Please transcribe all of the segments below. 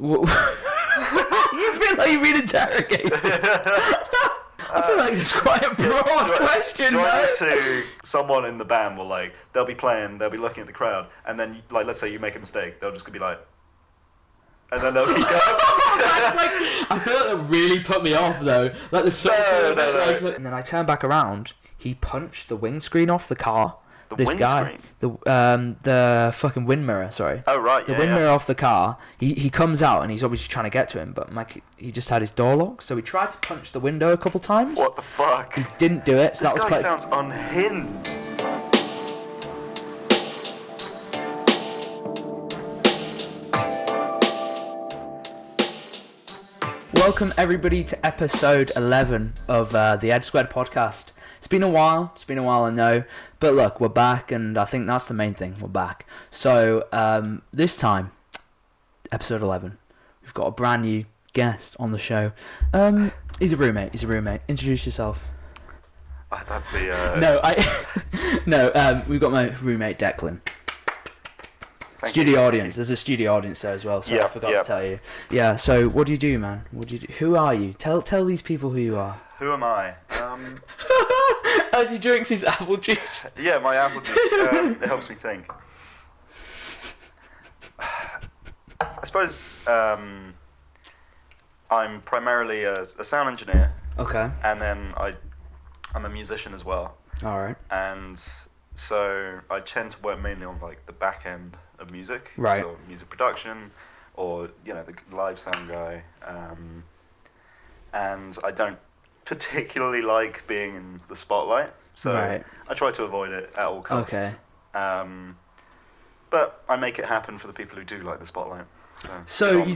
You feel like you've been interrogated. I feel like it's quite a broad question. Do I need to? Someone in the band will like, they'll be playing, they'll be looking at the crowd, and then like, let's say you make a mistake, they'll just be like, and then they'll keep going. I feel like that really put me off though. Like the subtle bit, like, and then I turn back around. He punched the windscreen off the car. This guy, the fucking wind mirror. Sorry. Oh right. The wind mirror off the car. He comes out and he's obviously trying to get to him, but he just had his door locked. So he tried to punch the window a couple times. What the fuck? He didn't do it. So this that was guy quite. Sounds unhinged. Welcome everybody to episode 11 of the Ed Squared podcast. It's been a while, I know, but look, we're back, and I think that's the main thing, we're back. So, this time, episode 11, we've got a brand new guest on the show. He's a roommate, introduce yourself. That's the... we've got my roommate Declan. Thank studio you. audience. There's a studio audience there as well, so I forgot to tell you. Yeah, so what do you do, man? What do you do? Who are you? Tell these people who you are. Who am I? As he drinks his apple juice. Yeah, my apple juice. It helps me think. I suppose I'm primarily a sound engineer. Okay. And then I'm a musician as well. All right. And so I tend to work mainly on like the back end of music. Right. So music production, or the live sound guy. And I don't particularly like being in the spotlight, so right. I try to avoid it at all costs. Okay. But I make it happen for the people who do like the spotlight. So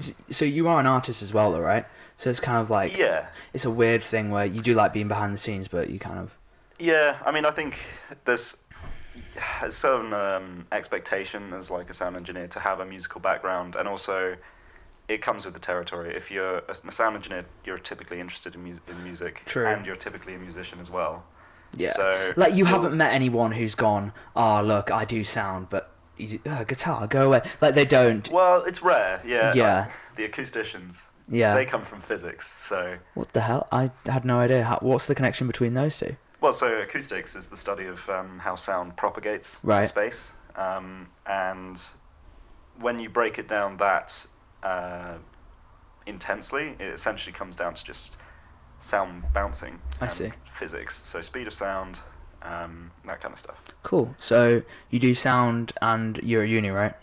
you are an artist as well, though, right? So it's kind of like it's a weird thing where you do like being behind the scenes, but you kind of I mean, I think there's a certain expectation as like a sound engineer to have a musical background, and also it comes with the territory. If you're a sound engineer, you're typically interested in music. True. And you're typically a musician as well. Yeah. So like you haven't met anyone who's gone, look, I do sound, but you do, guitar, go away. Like they don't. Well, it's rare. Yeah. Yeah. The acousticians. Yeah. They come from physics, so. What the hell? I had no idea. What's the connection between those two? Well, so acoustics is the study of how sound propagates in space, and when you break it down that intensely, it essentially comes down to just sound bouncing. I see. Physics, so speed of sound, that kind of stuff. Cool. So you do sound, and you're at uni, right?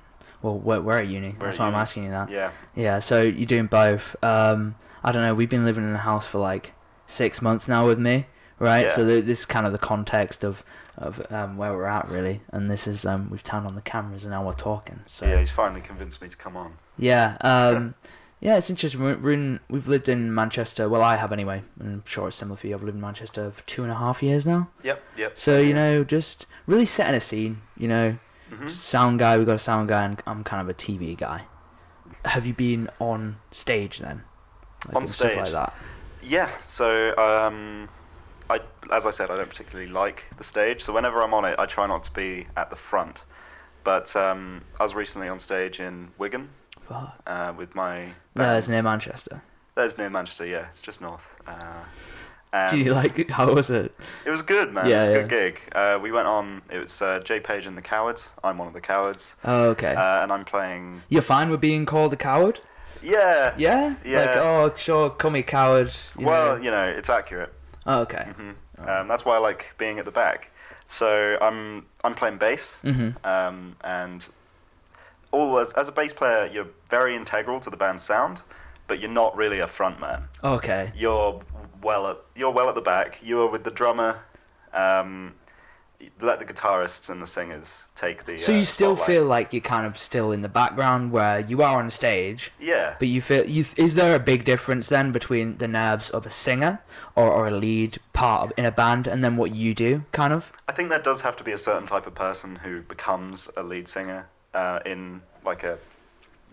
Well, we're at uni. That's why I'm asking you that. Yeah. Yeah. So you're doing both. I don't know. We've been living in a house for like 6 months now with me. Right, yeah. So this is kind of the context of where we're at, really, and this is we've turned on the cameras and now we're talking. So yeah, he's finally convinced me to come on. Yeah, yeah, it's interesting. We've lived in Manchester. Well, I have anyway, and I'm sure it's similar for you. I've lived in Manchester for 2.5 years now. Yep. So just really setting a scene. Mm-hmm. Sound guy. We got a sound guy, and I'm kind of a TV guy. Have you been on stage then? Like on stage, stuff like that. Yeah. So as I said, I don't particularly like the stage, so whenever I'm on it, I try not to be at the front. But I was recently on stage in Wigan with my bands. There's near Manchester. There's near Manchester, yeah. It's just north. Do you like it? How was it? It was good, man. It was a good gig. We went on, it was Jay Page and the Cowards. I'm one of the Cowards. Oh, okay. And I'm playing... You're fine with being called a coward? Yeah. Yeah? Yeah. Like, oh, sure, call me a coward. Well, it's accurate. Oh, okay. Mm-hmm. That's why I like being at the back. So I'm playing bass, and as a bass player, you're very integral to the band's sound, but you're not really a front man. Okay. You're well at the back. You are with the drummer. Let the guitarists and the singers take the. So you still spotlight. feel like you're kind of still in the background where you are on stage. Yeah. But you feel is there a big difference then between the nerves of a singer or a lead part in a band and then what you do, kind of? I think there does have to be a certain type of person who becomes a lead singer in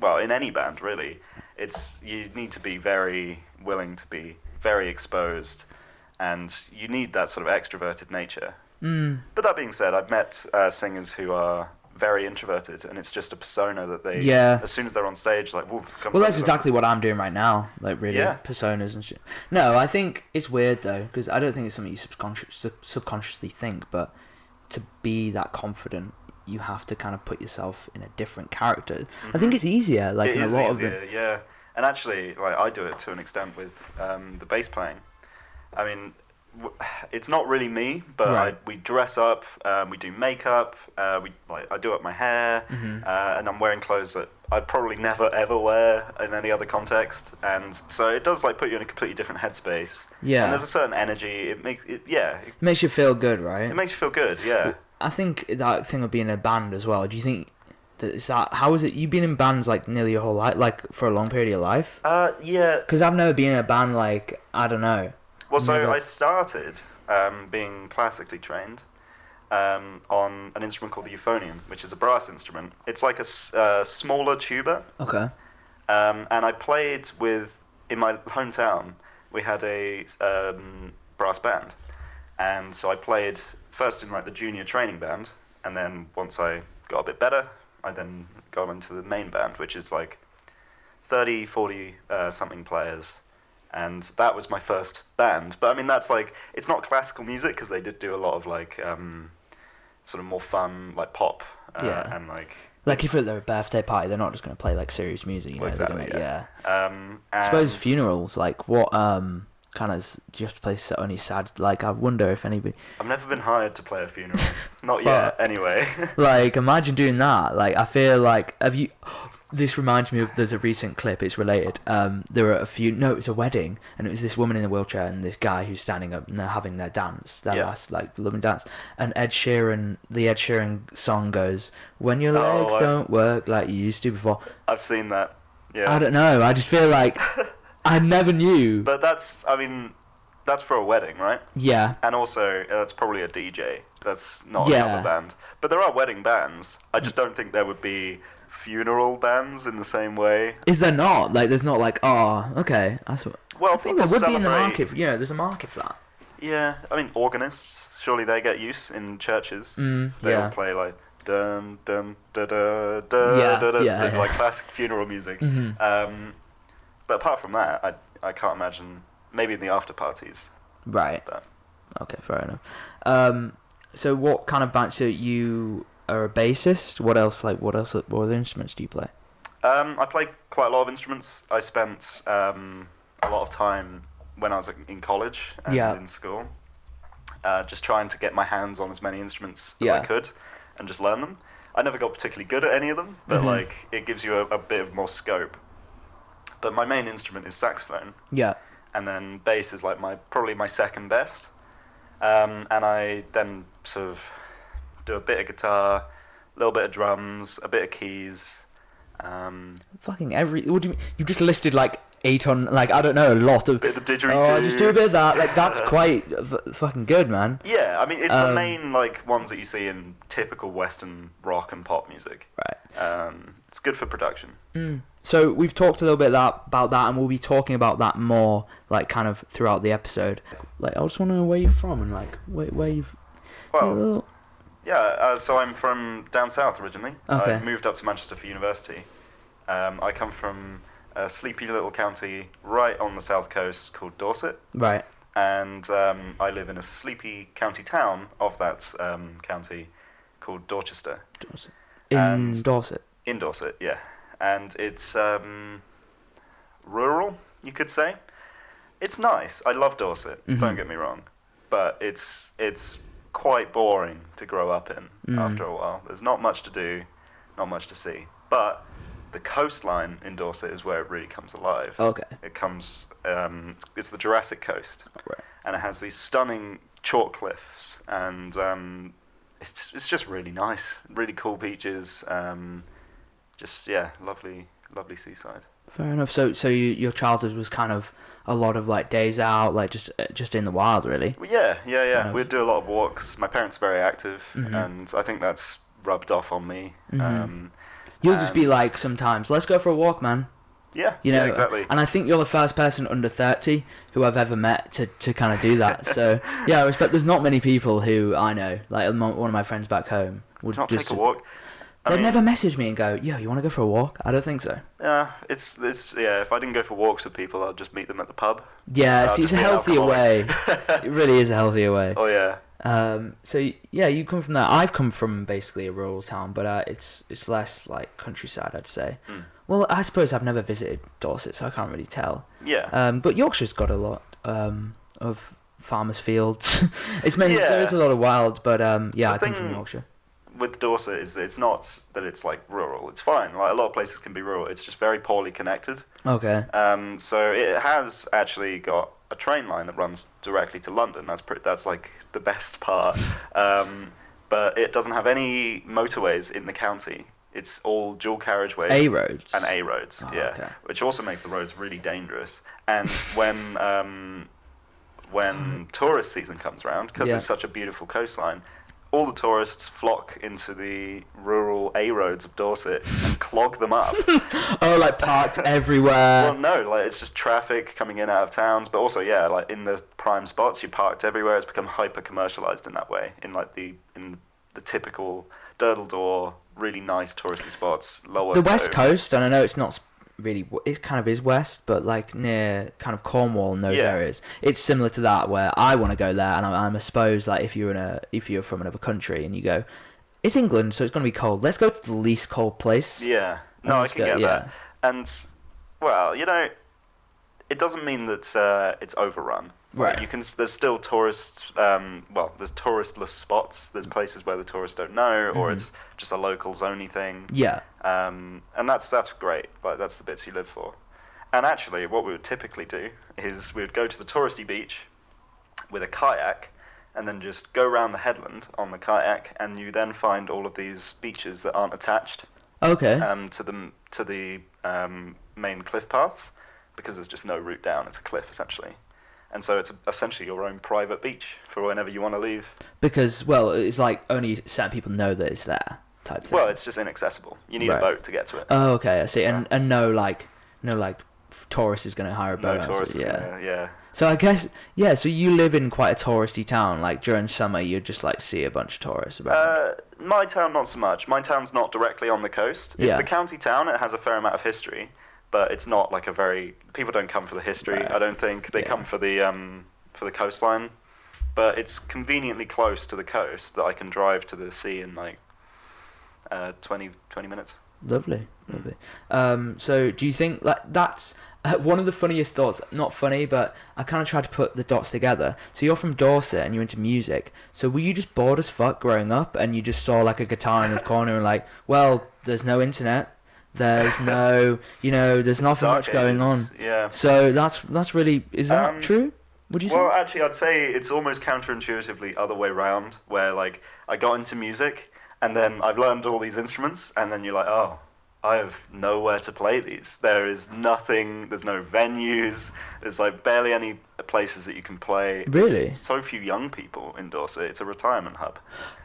in any band really. You need to be very willing to be very exposed, and you need that sort of extroverted nature. But that being said, I've met singers who are very introverted, and it's just a persona that they. Yeah. As soon as they're on stage, like, woof, comes Well, out that's of them. exactly what I'm doing right now. Like, really, Yeah. personas and shit. No, I think it's weird, though, because I don't think it's something you subconsciously think, but to be that confident, you have to kind of put yourself in a different character. I think it's easier, like, It in a is lot easier, of it. yeah. And actually, like, I do it to an extent with the bass playing. I mean, it's not really me, but Right. we dress up, we do makeup, I do up my hair, and I'm wearing clothes that I'd probably never ever wear in any other context, and so it does like put you in a completely different headspace. Yeah. And there's a certain energy. It Makes you feel good, right? it makes you feel good. Yeah. I think that thing of being in a band as well. Do you think how is it? You've been in bands like nearly your whole life, like for a long period of your life? Yeah. Because I've never been in a band like, I don't know. Well, so Never. I started being classically trained on an instrument called the euphonium, which is a brass instrument. It's like a smaller tuba, Okay. and I played in my hometown. We had a brass band, and so I played first in like the junior training band, and then once I got a bit better, I then got into the main band, which is like 30, 40 something players. And that was my first band. But I mean, that's like, it's not classical music because they did do a lot of like, sort of more fun, like pop. Yeah. And like. Like if at their birthday party, they're not just going to play like serious music, you know? Well, They're exactly, gonna, yeah. I suppose funerals, like what kind of do you have to play only sad? Like I wonder if anybody. I've never been hired to play a funeral. Not Fuck. yet, anyway. Like imagine doing that. Like I feel like have you. This reminds me of there's a recent clip. It's related. There were it was a wedding, and it was this woman in a wheelchair and this guy who's standing up and they're having their dance, their last like loving dance. And the Ed Sheeran song goes, "When your legs don't work like you used to before." I've seen that. Yeah. I don't know. I just feel like I never knew. But that's for a wedding, right? Yeah. And also, that's probably a DJ. That's not Yeah. another band. But there are wedding bands. I just don't think there would be funeral bands in the same way. Is there not? Like, there's not like, oh, okay. That's what. Well, I think there people would be in the celebrate- market. There's a market for that. Yeah, I mean, organists, surely they get use in churches. They Yeah. all play like dun dun da da da Yeah, da da, yeah. like classic funeral music. But apart from that, I can't imagine. Maybe in the after parties. Right. But Okay, fair enough. So what kind of band? So you are a bassist. What else? What other instruments do you play? I play quite a lot of instruments. I spent a lot of time when I was in college and in school, just trying to get my hands on as many instruments as I could and just learn them. I never got particularly good at any of them, but like it gives you a bit of more scope. But my main instrument is saxophone. Yeah. And then bass is like probably my second best. And I then sort of do a bit of guitar, a little bit of drums, a bit of keys. Fucking what do you mean? You just listed like 8 on, like, I don't know, a lot of. Bit of the didgeridoo. Oh, just do a bit of that. Like, that's quite fucking good, man. Yeah, I mean, it's the main like ones that you see in typical Western rock and pop music. Right. It's good for production. So we've talked a little bit about that, and we'll be talking about that more, like, kind of throughout the episode. Like, I just want to know where you're from and like where you've. Well, yeah. So I'm from down south originally. Okay. I moved up to Manchester for university. I come from a sleepy little county right on the south coast called Dorset. Right. And I live in a sleepy county town of that county called Dorchester. Dorset. In Dorset. In Dorset, yeah. And it's rural, you could say. It's nice. I love Dorset, don't get me wrong. But it's quite boring to grow up in after a while. There's not much to do, not much to see. But the coastline in Dorset is where it really comes alive. Okay. It comes, it's the Jurassic Coast. Right. And it has these stunning chalk cliffs. And it's just really nice. Really cool beaches. Lovely seaside. Fair enough. So your childhood was kind of a lot of like days out, like just in the wild, really. Well, yeah. Kind of. We'd do a lot of walks. My parents are very active, and I think that's rubbed off on me. You'll just be like sometimes, let's go for a walk, man. Yeah, You know, exactly. And I think you're the first person under 30 who I've ever met to kind of do that. So yeah, I respect. There's not many people who I know. Like one of my friends back home would Not just take a walk. They'd never message me and go, "Yo, you want to go for a walk?" I don't think so. Yeah, it's yeah. If I didn't go for walks with people, I'd just meet them at the pub. Yeah, see, it's a healthier way. It really is a healthier way. Oh yeah. So yeah, you come from that. I've come from basically a rural town, but it's less like countryside, I'd say. Mm. Well, I suppose I've never visited Dorset, so I can't really tell. Yeah. But Yorkshire's got a lot of farmers' fields. It's mainly Yeah. there is a lot of wild, but yeah, I come thing from Yorkshire. With Dorset is that it's not that it's like rural. It's fine. Like a lot of places can be rural. It's just very poorly connected. Okay. So it has actually got a train line that runs directly to London. That's like the best part. But it doesn't have any motorways in the county. It's all dual carriageways. A roads. And A roads, Oh, yeah. okay. Which also makes the roads really dangerous. And when tourist season comes around, because Yeah. it's such a beautiful coastline, all the tourists flock into the rural A roads of Dorset and clog them up. Oh, like parked everywhere. Well, no, like it's just traffic coming in out of towns, but also yeah, like in the prime spots, you're parked everywhere. It's become hyper commercialized in that way. In the typical Durdle Door, really nice touristy spots, lower. The West Coast, and I know it's not really, it kind of is west, but like near kind of Cornwall and those Yeah. areas, it's similar to that where I want to go there, and I suppose like if you're from another country and you go, it's England, so it's going to be cold. Let's go to the least cold place. Yeah, no, I Let's can go, get yeah. that. And well, it doesn't mean that it's overrun. Right. There's still tourists. There's touristless spots. There's places where the tourists don't know, or it's just a locals only thing. Yeah. And that's great. Like that's the bits you live for. And actually, what we would typically do is we would go to the touristy beach with a kayak, and then just go around the headland on the kayak, and you then find all of these beaches that aren't attached Okay. to the main cliff paths, because there's just no route down. It's a cliff essentially. And so it's essentially your own private beach for whenever you want to leave. Because, well, it's like only certain people know that it's there type thing. Well, it's just inaccessible. You need a Right. boat to get to it. Oh, okay, I see. So- And no tourist is going to hire a boat. No tourists. Yeah. Yeah. So I guess, yeah, so you live in quite a touristy town. Like during summer, you'd just like see a bunch of tourists about. My town, not so much. My town's not directly on the coast. It's Yeah. the county town. It has a fair amount of history, but it's not like people don't come for the history. Right. I don't think they Yeah. come for the coastline. But it's conveniently close to the coast that I can drive to the sea in like 20 minutes. Lovely. So do you think like that's one of the funniest thoughts? Not funny, but I kind of tried to put the dots together. So you're from Dorset and you're into music. So were you just bored as fuck growing up, and you just saw like a guitar in the corner and like, well, there's no internet. There's no, there's It's nothing dark much going ages. on. Yeah. So that's really, is that true? Would you say? Well, actually, I'd say it's almost counterintuitively other way round, where like I got into music and then I've learned all these instruments, and then you're like, oh, I have nowhere to play these. There is nothing. There's no venues. There's like barely any places that you can play. Really? There's so few young people in Dorset. It's a retirement hub.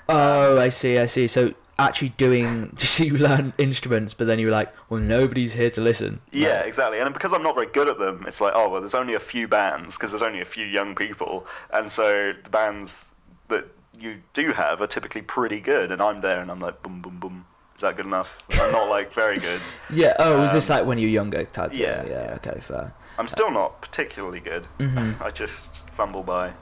Oh, I see. So actually you learn instruments, but then you were like, well, nobody's here to listen. Yeah, Like, exactly. And because I'm not very good at them, it's like, oh, well, there's only a few bands because there's only a few young people. And so the bands that you do have are typically pretty good. And I'm there and I'm like, boom, boom, boom. Is that good enough? I'm not like very good. Yeah. Oh, was this like when you were younger type yeah, thing? Yeah. yeah. Okay, fair. I'm still not particularly good. Mhm. I just fumble by.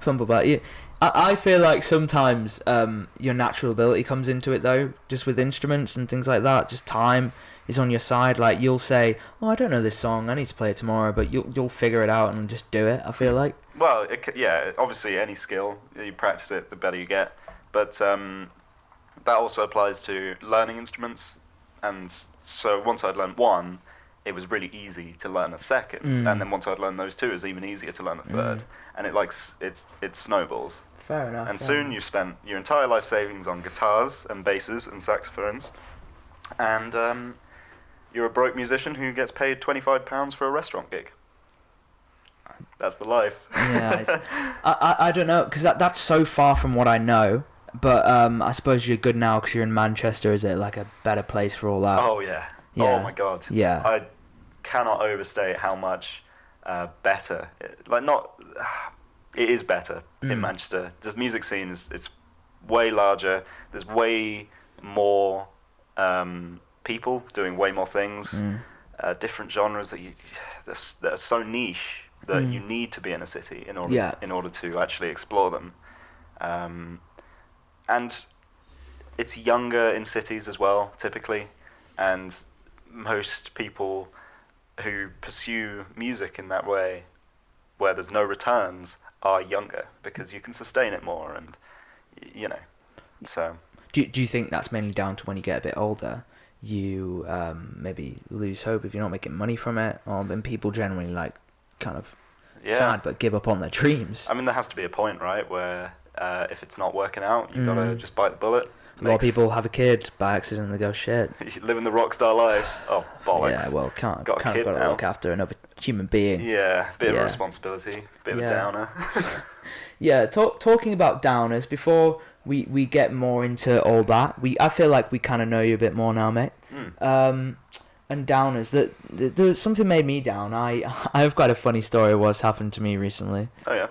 Fumble back. Yeah. I feel like sometimes your natural ability comes into it though, just with instruments and things like that. Just time is on your side. Like you'll say, "Oh, I don't know this song. I need to play it tomorrow," but you'll figure it out and just do it. I feel like. Well, yeah, obviously any skill, you practice it, the better you get. But that also applies to learning instruments. And so once I'd learned one, it was really easy to learn a second. And then once I'd learned those two, it was even easier to learn a third. And it snowballs. Fair enough. And soon you've spent your entire life savings on guitars and basses and saxophones. And you're a broke musician who gets paid £25 for a restaurant gig. That's the life. Yeah, I don't know, because that's so far from what I know. But I suppose you're good now because you're in Manchester. Is it like a better place for all that? Oh, yeah. Yeah. Oh, my God. Yeah. I cannot overstate how much better. It is better in Manchester. The music scene it's way larger. There's way more people doing way more things, different genres that are so niche that you need to be in a city in order to actually explore them. And it's younger in cities as well, typically, and most people who pursue music in that way, where there's no returns, are younger because you can sustain it more, and so. Do you think that's mainly down to when you get a bit older, you maybe lose hope if you're not making money from it, or then people generally like kind of sad but give up on their dreams? I mean, there has to be a point, right, where if it's not working out, you gotta just bite the bullet. A lot of people have a kid by accident and they go, shit. Living the rockstar life. Oh, bollocks. Yeah, well, got to look after another human being. Yeah, bit of a responsibility, bit of a downer. Yeah, talking about downers, before we get more into all that, I feel like we kind of know you a bit more now, mate. And downers, there's something made me down. I have quite a funny story of what's happened to me recently. Oh, yeah?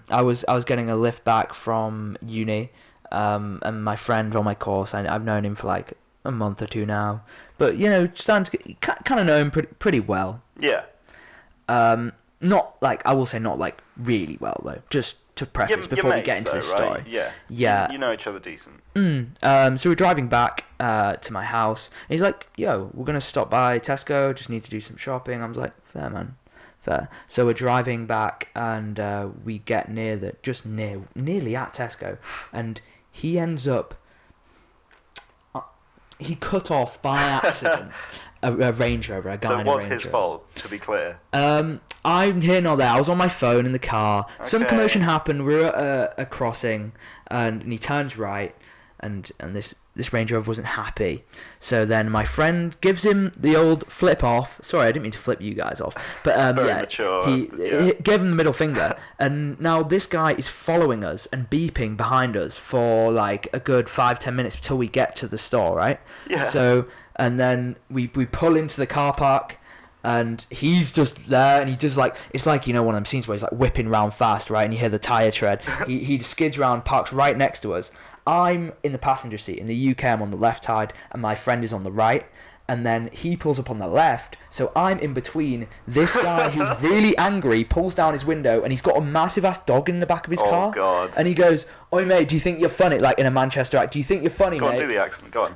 I was getting a lift back from uni, and my friend on my course, I've known him for like a month or two now, but starting to kind of know him pretty well. Yeah. Not like, I will say, not like really well though, just to preface before we get into this story. Right? Yeah. You know each other decent. So we're driving back to my house, and he's like, yo, we're gonna stop by Tesco, just need to do some shopping. I was like, fair, man. Fair. So we're driving back, and we get nearly at Tesco, and he ends up he cut off by accident a Range Rover, a guy in a Range Rover. So it was his fault, to be clear. I'm here nor there. I was on my phone in the car. Okay. Some commotion happened. We were at a crossing, and he turns right, and this Range Rover wasn't happy. So then my friend gives him the old flip off. Sorry, I didn't mean to flip you guys off. But Very mature. He gave him the middle finger. And now this guy is following us and beeping behind us for like a good 5-10 minutes until we get to the store, right? Yeah. So, and then we pull into the car park, and he's just there, and he just like, it's like, one of them scenes where he's like whipping round fast, right? And you hear the tyre tread. He skids around, parks right next to us. I'm in the passenger seat. In the UK, I'm on the left side, and my friend is on the right. And then he pulls up on the left, so I'm in between. This guy who's really angry pulls down his window, and he's got a massive ass dog in the back of his car. Oh, God. And he goes, "Oi, mate, do you think you're funny?" Like in a Manchester act, "Do you think you're funny, Go mate?" on, do the accent. Go on.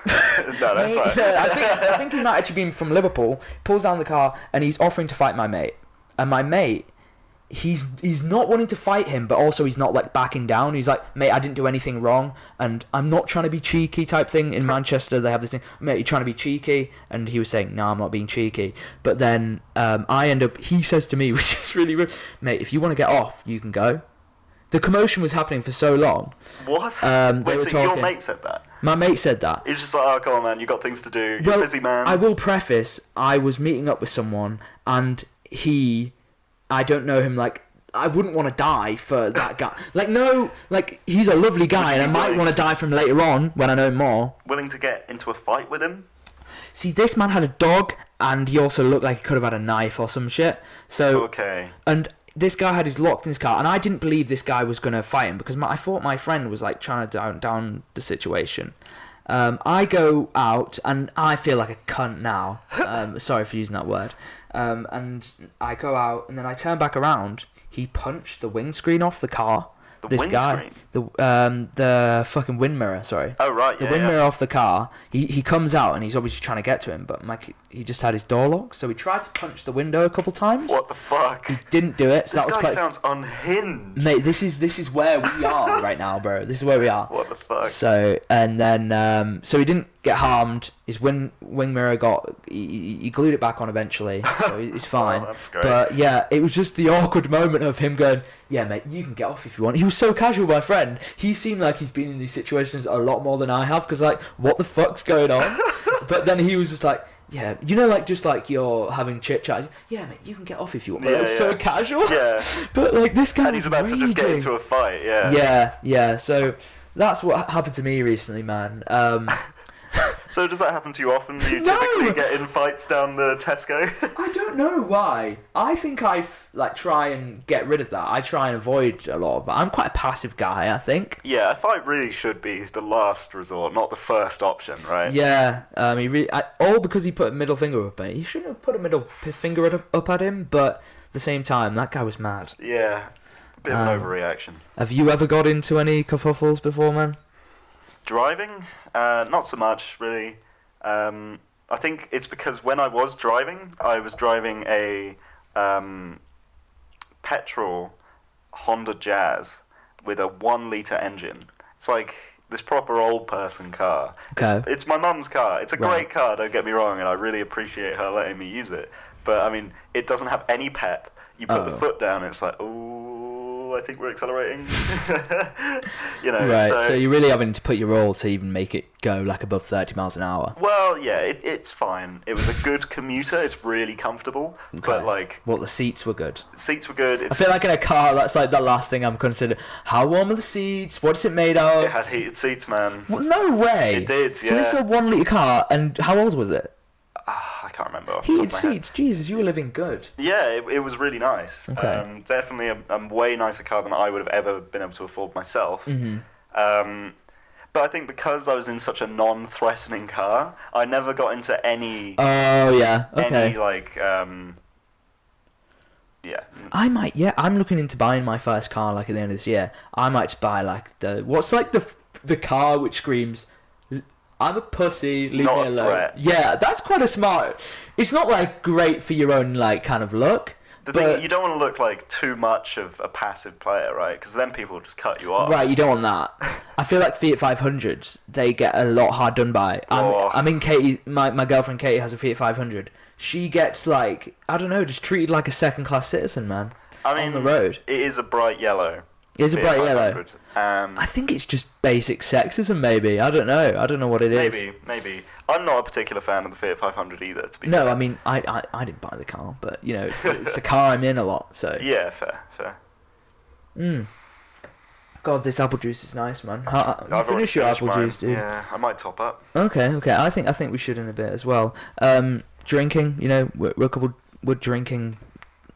No, that's right. So I think he might actually be from Liverpool. Pulls down the car, and he's offering to fight my mate. And my mate, he's not wanting to fight him, but also he's not like backing down. He's like, "Mate, I didn't do anything wrong, and I'm not trying to be cheeky," type thing. In Manchester, they have this thing, "Mate, you're trying to be cheeky," and he was saying, "No, I'm not being cheeky." But then he says to me, which is really rude, "Mate, if you want to get off, you can go." The commotion was happening for so long. What? Wait, so your mate said that? My mate said that. He's just like, "Oh, come on, man, you got things to do. You're a busy man." I will preface, I was meeting up with someone, and I don't know him, like, I wouldn't want to die for that guy. Like, no, like, he's a lovely guy, and I might want to die for him later on when I know him more. Willing to get into a fight with him? See, this man had a dog, and he also looked like he could have had a knife or some shit. So, okay. And this guy had his locked in his car, and I didn't believe this guy was going to fight him, because I thought my friend was, like, trying to down the situation. I go out, and I feel like a cunt now. Sorry for using that word. And I go out, and then I turn back around. He punched the windscreen off the car. The fucking wind mirror, sorry. Oh, right, The wind mirror off the car. He comes out, and he's obviously trying to get to him, but he just had his door locked, so he tried to punch the window a couple times. What the fuck? He didn't do it, so this that was guy quite... sounds unhinged. Mate, this is where we are right now, bro. This is where we are. What the fuck? So, and then, so he didn't get harmed. His wing mirror he glued it back on eventually, so he's fine. Oh, that's great. But yeah, it was just the awkward moment of him going, "Yeah, mate, you can get off if you want." He was so casual, my friend. He seemed like he's been in these situations a lot more than I have, because like, what the fuck's going on? But then he was just like, "Yeah, like just like you're having chit chat. Yeah, mate, you can get off if you want." But it was so casual. Yeah. But like this guy, and he's about to just get into a fight. Yeah. Yeah. So that's what happened to me recently, man. So does that happen to you often? Do you No! typically get in fights down the Tesco? I don't know why. I think I try and get rid of that. I try and avoid a lot of that. I'm quite a passive guy, I think. Yeah, a fight really should be the last resort, not the first option, right? Yeah, all because he put a middle finger up at him. He shouldn't have put a middle finger up at him, but at the same time, that guy was mad. Yeah, a bit of an overreaction. Have you ever got into any kerfuffles before, man? Driving? Not so much, really. I think it's because when I was driving a petrol Honda Jazz with a 1-litre engine. It's like this proper old person car. Okay. It's my mum's car. It's a Right. great car, don't get me wrong, and I really appreciate her letting me use it. But, I mean, it doesn't have any pep. You put the foot down, and it's like, I think we're accelerating. Right, so you're really having to put your all to even make it go like above 30 miles an hour. Well, yeah, it's fine. It was a good commuter. It's really comfortable. Okay. But, like... Well, the seats were good. Seats were good. I feel like in a car, that's like the last thing I'm considering. How warm are the seats? What's it made of? It had heated seats, man. Well, no way. It did, yeah. So this is a 1-litre car, and how old was it? I can't remember off the top Heated of my head. seats. Jesus, you were living good. Yeah, it was really nice. Okay. Definitely a way nicer car than I would have ever been able to afford myself. Mm-hmm. But I think because I was in such a non-threatening car, I never got into any... Oh, yeah. Okay. Any, like... yeah. I might, yeah. I'm looking into buying my first car, like, at the end of this year. I might just buy, like, what's, like, the car which screams... I'm a pussy, leave Not me a alone. threat. Yeah, that's quite a smart... It's not, like, great for your own, like, kind of look. The thing, you don't want to look like too much of a passive player, right? Because then people will just cut you off. Right, you don't want that. I feel like Fiat 500s, they get a lot hard done by. I mean, Katie, my girlfriend Katie has a Fiat 500. She gets, like, I don't know, just treated like a second-class citizen, man. I mean, on the road. It is a bright yellow. It is a Fiat bright yellow. 500. I think it's just basic sexism, maybe. I don't know. I don't know what it is. Maybe. I'm not a particular fan of the Fiat 500 either, to be No, fair. I mean, I didn't buy the car, but, you know, it's the car I'm in a lot, so... Yeah, fair. God, this apple juice is nice, man. I've already Finish your apple mine. juice, dude. Yeah, I might top up. Okay. I think we should in a bit as well. Drinking, you know, we're drinking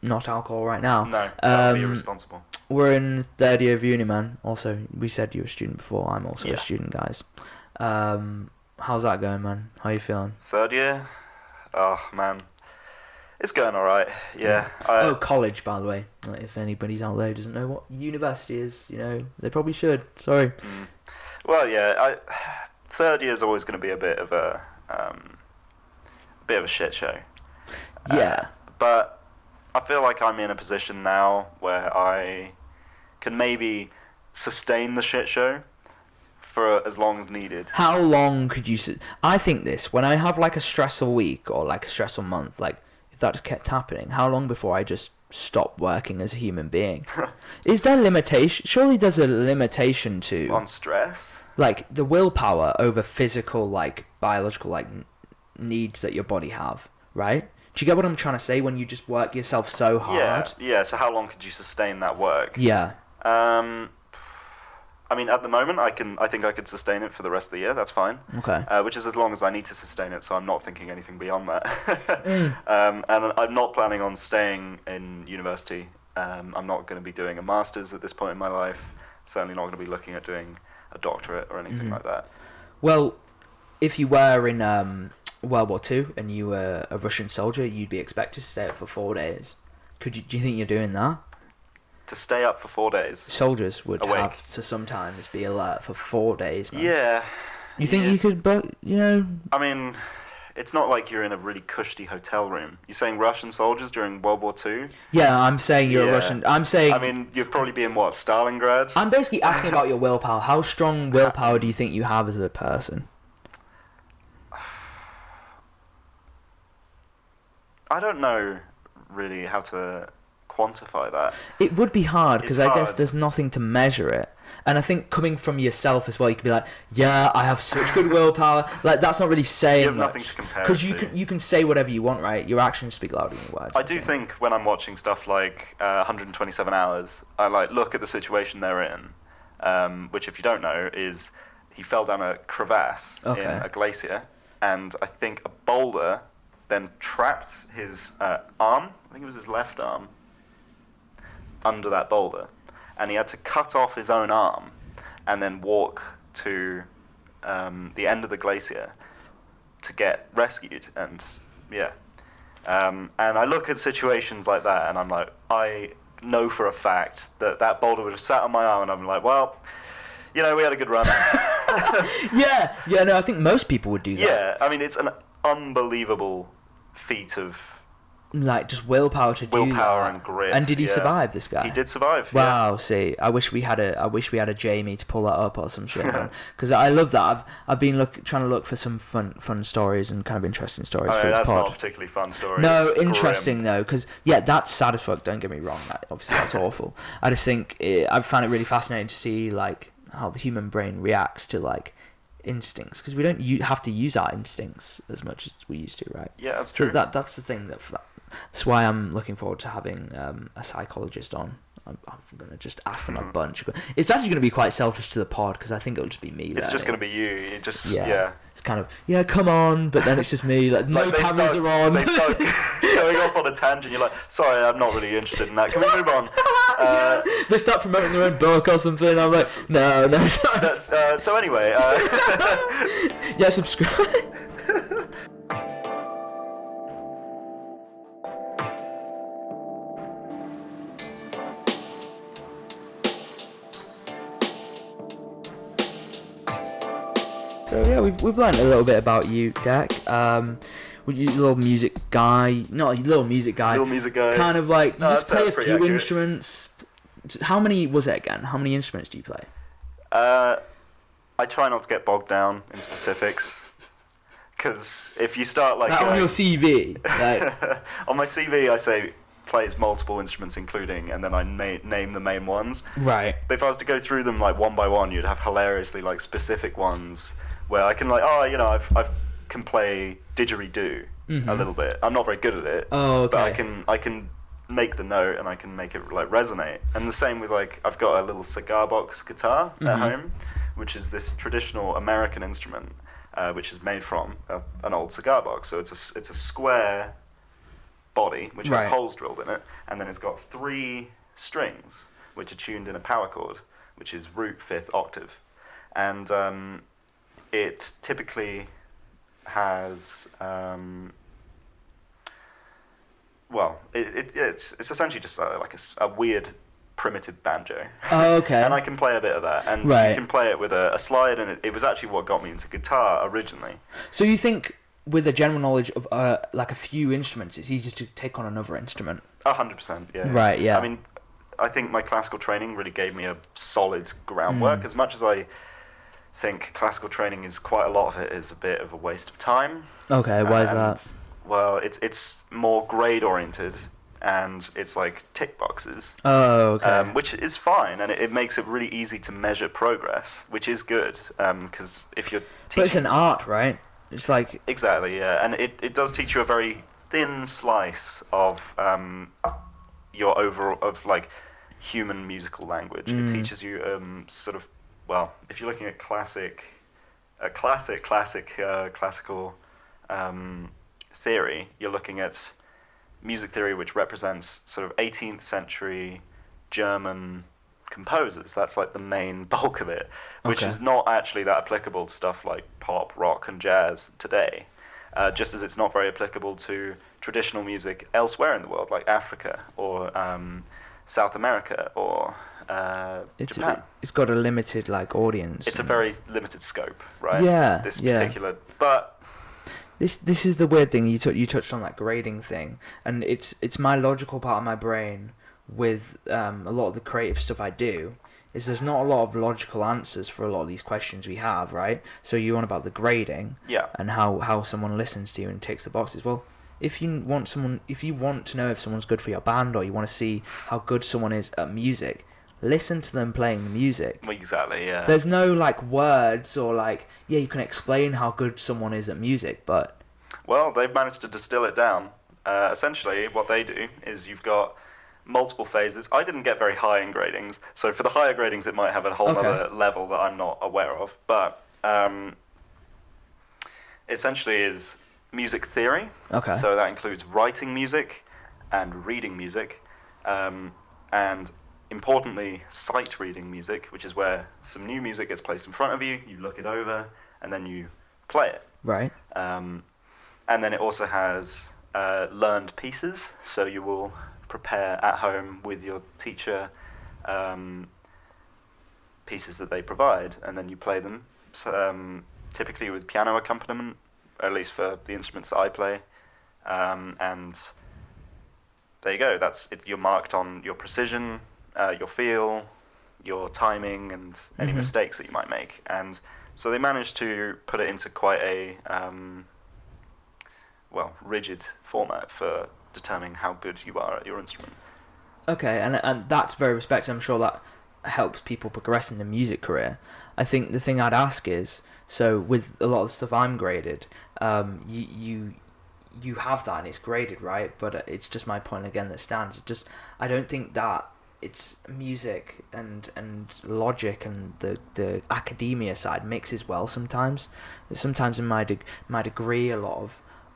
not alcohol right now. No, that would be irresponsible. We're in third year of uni, man. Also, we said you were a student before. I'm also Yeah. a student, guys. How's that going, man? How you feeling? Third year? Oh, man. It's going alright, yeah. College, by the way. Like, if anybody's out there who doesn't know what university is, you know, they probably should. Sorry. Well, yeah, third year is always going to be a bit of a shit show. Yeah. But I feel like I'm in a position now where I can maybe sustain the shit show for as long as needed. How long could you... I think this, when I have, like, a stressful week or, like, a stressful month, like, if that just kept happening, how long before I just stop working as a human being? Is there limitation? Surely there's a limitation to... On stress? Like, the willpower over physical, like, biological, like, needs that your body have, right? Do you get what I'm trying to say when you just work yourself so hard? Yeah, so how long could you sustain that work? Yeah. I mean, at the moment, I think I could sustain it for the rest of the year. That's fine. Okay. Which is as long as I need to sustain it, so I'm not thinking anything beyond that. And I'm not planning on staying in university. I'm not going to be doing a master's at this point in my life. Certainly not going to be looking at doing a doctorate or anything like that. Well, if you were in World War II and you were a Russian soldier, you'd be expected to stay up for 4 days. Do you think you're doing that? To stay up for 4 days? Soldiers would awake. have to sometimes be alert for 4 days, man. Yeah. You think you could, but, you know... I mean, it's not like you're in a really cushy hotel room. You're saying Russian soldiers during World War II? Yeah, I'm saying you're a Russian... I'm saying... I mean, you'd probably be in, what, Stalingrad? I'm basically asking about your willpower. How strong willpower do you think you have as a person? I don't know, really, how to quantify that. It would be hard, because I guess hard. there's nothing to measure it. And I think coming from yourself as well, you could be like, yeah, I have such good willpower. Like, that's not really saying You have much. nothing to compare it Because to. you can say whatever you want, right? Your actions speak louder than your words. I do think when I'm watching stuff like 127 Hours, I look at the situation they're in, which, if you don't know, is he fell down a crevasse in a glacier. and I think a boulder then trapped his arm, I think it was his left arm, under that boulder, and he had to cut off his own arm and then walk to the end of the glacier to get rescued. And and I look at situations like that, and I'm like, I know for a fact that boulder would have sat on my arm, and I'm like, well, we had a good run. No, I think most people would do that. Yeah, I mean, it's an unbelievable feat of like just willpower to do that. Willpower and grit. And did he survive, this guy? He did survive. Wow. Yeah. See, I wish we had a Jamie to pull that up or some shit. Because I love that. I've been trying to look for some fun stories and kind of interesting stories for this that's pod. not a particularly fun story. No, it's interesting grim. Though, because that's sad as fuck. Don't get me wrong. Obviously, that's awful. I just think I found it really fascinating to see like how the human brain reacts to like instincts, because we don't have to use our instincts as much as we used to, right? Yeah, that's true. So that's the thing that's why I'm looking forward to having a psychologist on. I'm going to just ask them a bunch. It's actually going to be quite selfish to the pod, because I think it'll just be me. It's just going to be you. You just It's kind of come on, but then it's just me. Like no cameras are on. They start going off on a tangent. You're like, sorry, I'm not really interested in that. Can we move on? They start promoting their own book or something. I'm like, no, sorry. So anyway, yeah, subscribe. So yeah, we've learned a little bit about you, Dec. You little music guy, not a little music guy. Little music guy. Kind of like you just play a few accurate. instruments. How many was it again? How many instruments do you play? I try not to get bogged down in specifics, because if you start like on your CV, like on my CV, I say plays multiple instruments including, and then I name the main ones. Right. But if I was to go through them like one by one, you'd have hilariously like specific ones where I can like, I can play didgeridoo a little bit. I'm not very good at it. Oh, okay. But I can make the note and I can make it like resonate. And the same with like, I've got a little cigar box guitar at home, which is this traditional American instrument, which is made from an old cigar box. So it's a square body which has holes drilled in it, and then it's got 3 strings which are tuned in a power chord, which is root 5th octave, and it typically has it's essentially just like a weird primitive banjo. Oh, okay. And I can play a bit of that, and you can play it with a slide, and it was actually what got me into guitar originally. So you think with a general knowledge of like a few instruments, it's easier to take on another instrument? 100%, yeah. Right, yeah. I mean, I think my classical training really gave me a solid groundwork. As much as I think classical training is quite a lot of it is a bit of a waste of time. Okay, why is that? Well, it's more grade oriented, and it's like tick boxes. Oh, okay. Which is fine, and it makes it really easy to measure progress, which is good. Because if you're teaching, but it's an art, right? It's like exactly, yeah, and it does teach you a very thin slice of your overall of like human musical language. It teaches you sort of, well, if you're looking at classical theory, you're looking at music theory which represents sort of 18th century German composers. That's like the main bulk of it, which is not actually that applicable to stuff like pop, rock, and jazz today. Just as it's not very applicable to traditional music elsewhere in the world, like Africa or South America or Japan. It's got a limited like audience. It's a very limited scope, right? Yeah. This particular, but. This is the weird thing. You touched on that grading thing, and it's my logical part of my brain with a lot of the creative stuff I do. Is there's not a lot of logical answers for a lot of these questions we have, right? So you want about the grading, and how someone listens to you and ticks the boxes. Well, if you want to know if someone's good for your band, or you want to see how good someone is at music, listen to them playing the music. Exactly, yeah. There's no like words or like you can explain how good someone is at music, but well, they've managed to distill it down. Essentially, what they do is you've got multiple phases. I didn't get very high in gradings, so for the higher gradings, it might have a whole other level that I'm not aware of. But essentially is music theory. Okay. So that includes writing music and reading music, and importantly, sight reading music, which is where some new music gets placed in front of you, you look it over, and then you play it. Right. And then it also has learned pieces, so you will prepare at home with your teacher pieces that they provide, and then you play them, typically with piano accompaniment, at least for the instruments that I play. And there you go. That's it. You're marked on your precision, your feel, your timing, and any mistakes that you might make. And so they managed to put it into quite a rigid format for determining how good you are at your instrument. Okay, and that's very respected. I'm sure that helps people progress in the music career. I think the thing I'd ask is, so with a lot of the stuff I'm graded, you have that and it's graded, right? But it's just my point again that stands. I don't think that it's music and logic and the academia side mixes well sometimes. Sometimes in my degree, a lot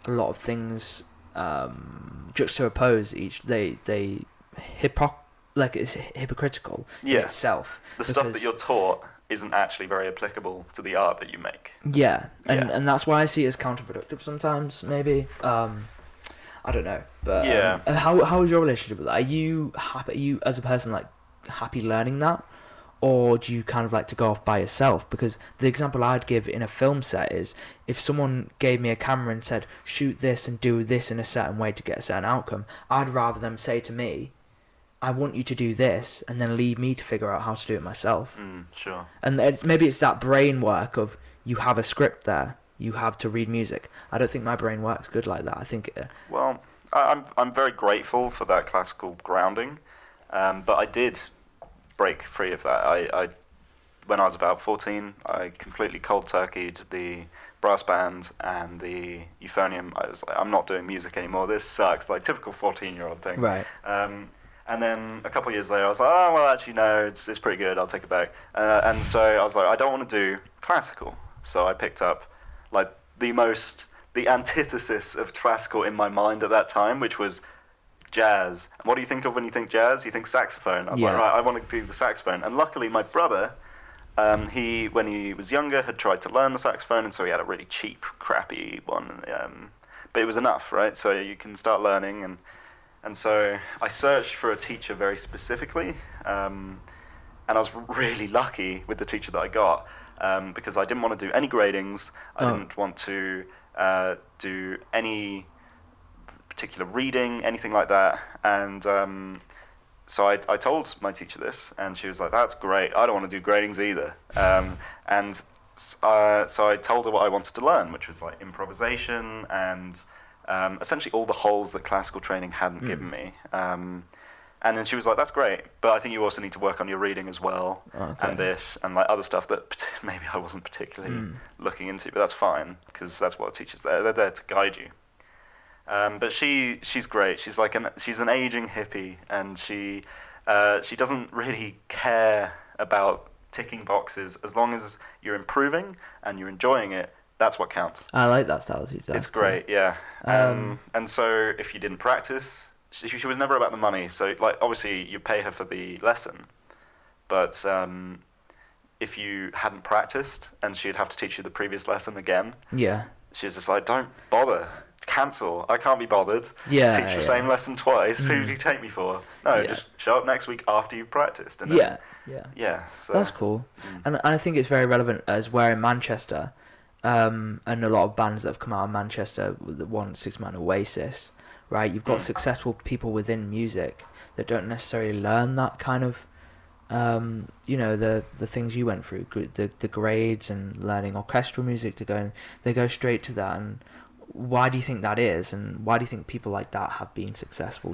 of things juxtapose each. It's hypocritical in itself. The stuff that you're taught isn't actually very applicable to the art that you make. Yeah, and that's why I see it as counterproductive sometimes, maybe. I don't know, but how is your relationship with that? Are you happy? Are you as a person like happy learning that, or do you kind of like to go off by yourself? Because the example I'd give in a film set is if someone gave me a camera and said shoot this and do this in a certain way to get a certain outcome, I'd rather them say to me, I want you to do this, and then leave me to figure out how to do it myself. Sure. And maybe it's that brain work of you have a script there, you have to read music. I don't think my brain works good like that. I think. Well, I'm very grateful for that classical grounding, but I did break free of that. I when I was about 14, I completely cold turkeyed the brass band and the euphonium. I was like, I'm not doing music anymore. This sucks. Like typical 14-year-old thing. Right. And then a couple of years later, I was like, oh, well, actually, no, it's pretty good. I'll take it back. And so I was like, I don't want to do classical. So I picked up, like, the antithesis of classical in my mind at that time, which was jazz. And what do you think of when you think jazz? You think saxophone. I was like, right, I want to do the saxophone. And luckily, my brother, when he was younger, had tried to learn the saxophone, and so he had a really cheap, crappy one. But it was enough, right? So you can start learning, and so I searched for a teacher very specifically, and I was really lucky with the teacher that I got, because I didn't want to do any gradings. I didn't want to do any particular reading, anything like that. And so I told my teacher this, and she was like, that's great. I don't want to do gradings either. So I told her what I wanted to learn, which was like improvisation and essentially all the holes that classical training hadn't given me. And then she was like, that's great, but I think you also need to work on your reading as well, and this, and like other stuff that maybe I wasn't particularly looking into, but that's fine, because that's what a teacher's there. They're there to guide you. But she's great. She's like she's an aging hippie, and she doesn't really care about ticking boxes. As long as you're improving and you're enjoying it, that's what counts. I like that style. It's great, yeah. And so if you didn't practice, she was never about the money. So like obviously you pay her for the lesson, but if you hadn't practiced and she'd have to teach you the previous lesson again, she was just like, don't bother. Cancel. I can't be bothered. Teach the same lesson twice. Who do you take me for? No, just show up next week after you've practiced. And then, so that's cool. And I think it's very relevant as we're in Manchester, and a lot of bands that have come out of Manchester, the 1-6-man Oasis, right? You've got successful people within music that don't necessarily learn that kind of, the things you went through, the grades and learning orchestral music they go straight to that. And why do you think that is, and why do you think people like that have been successful?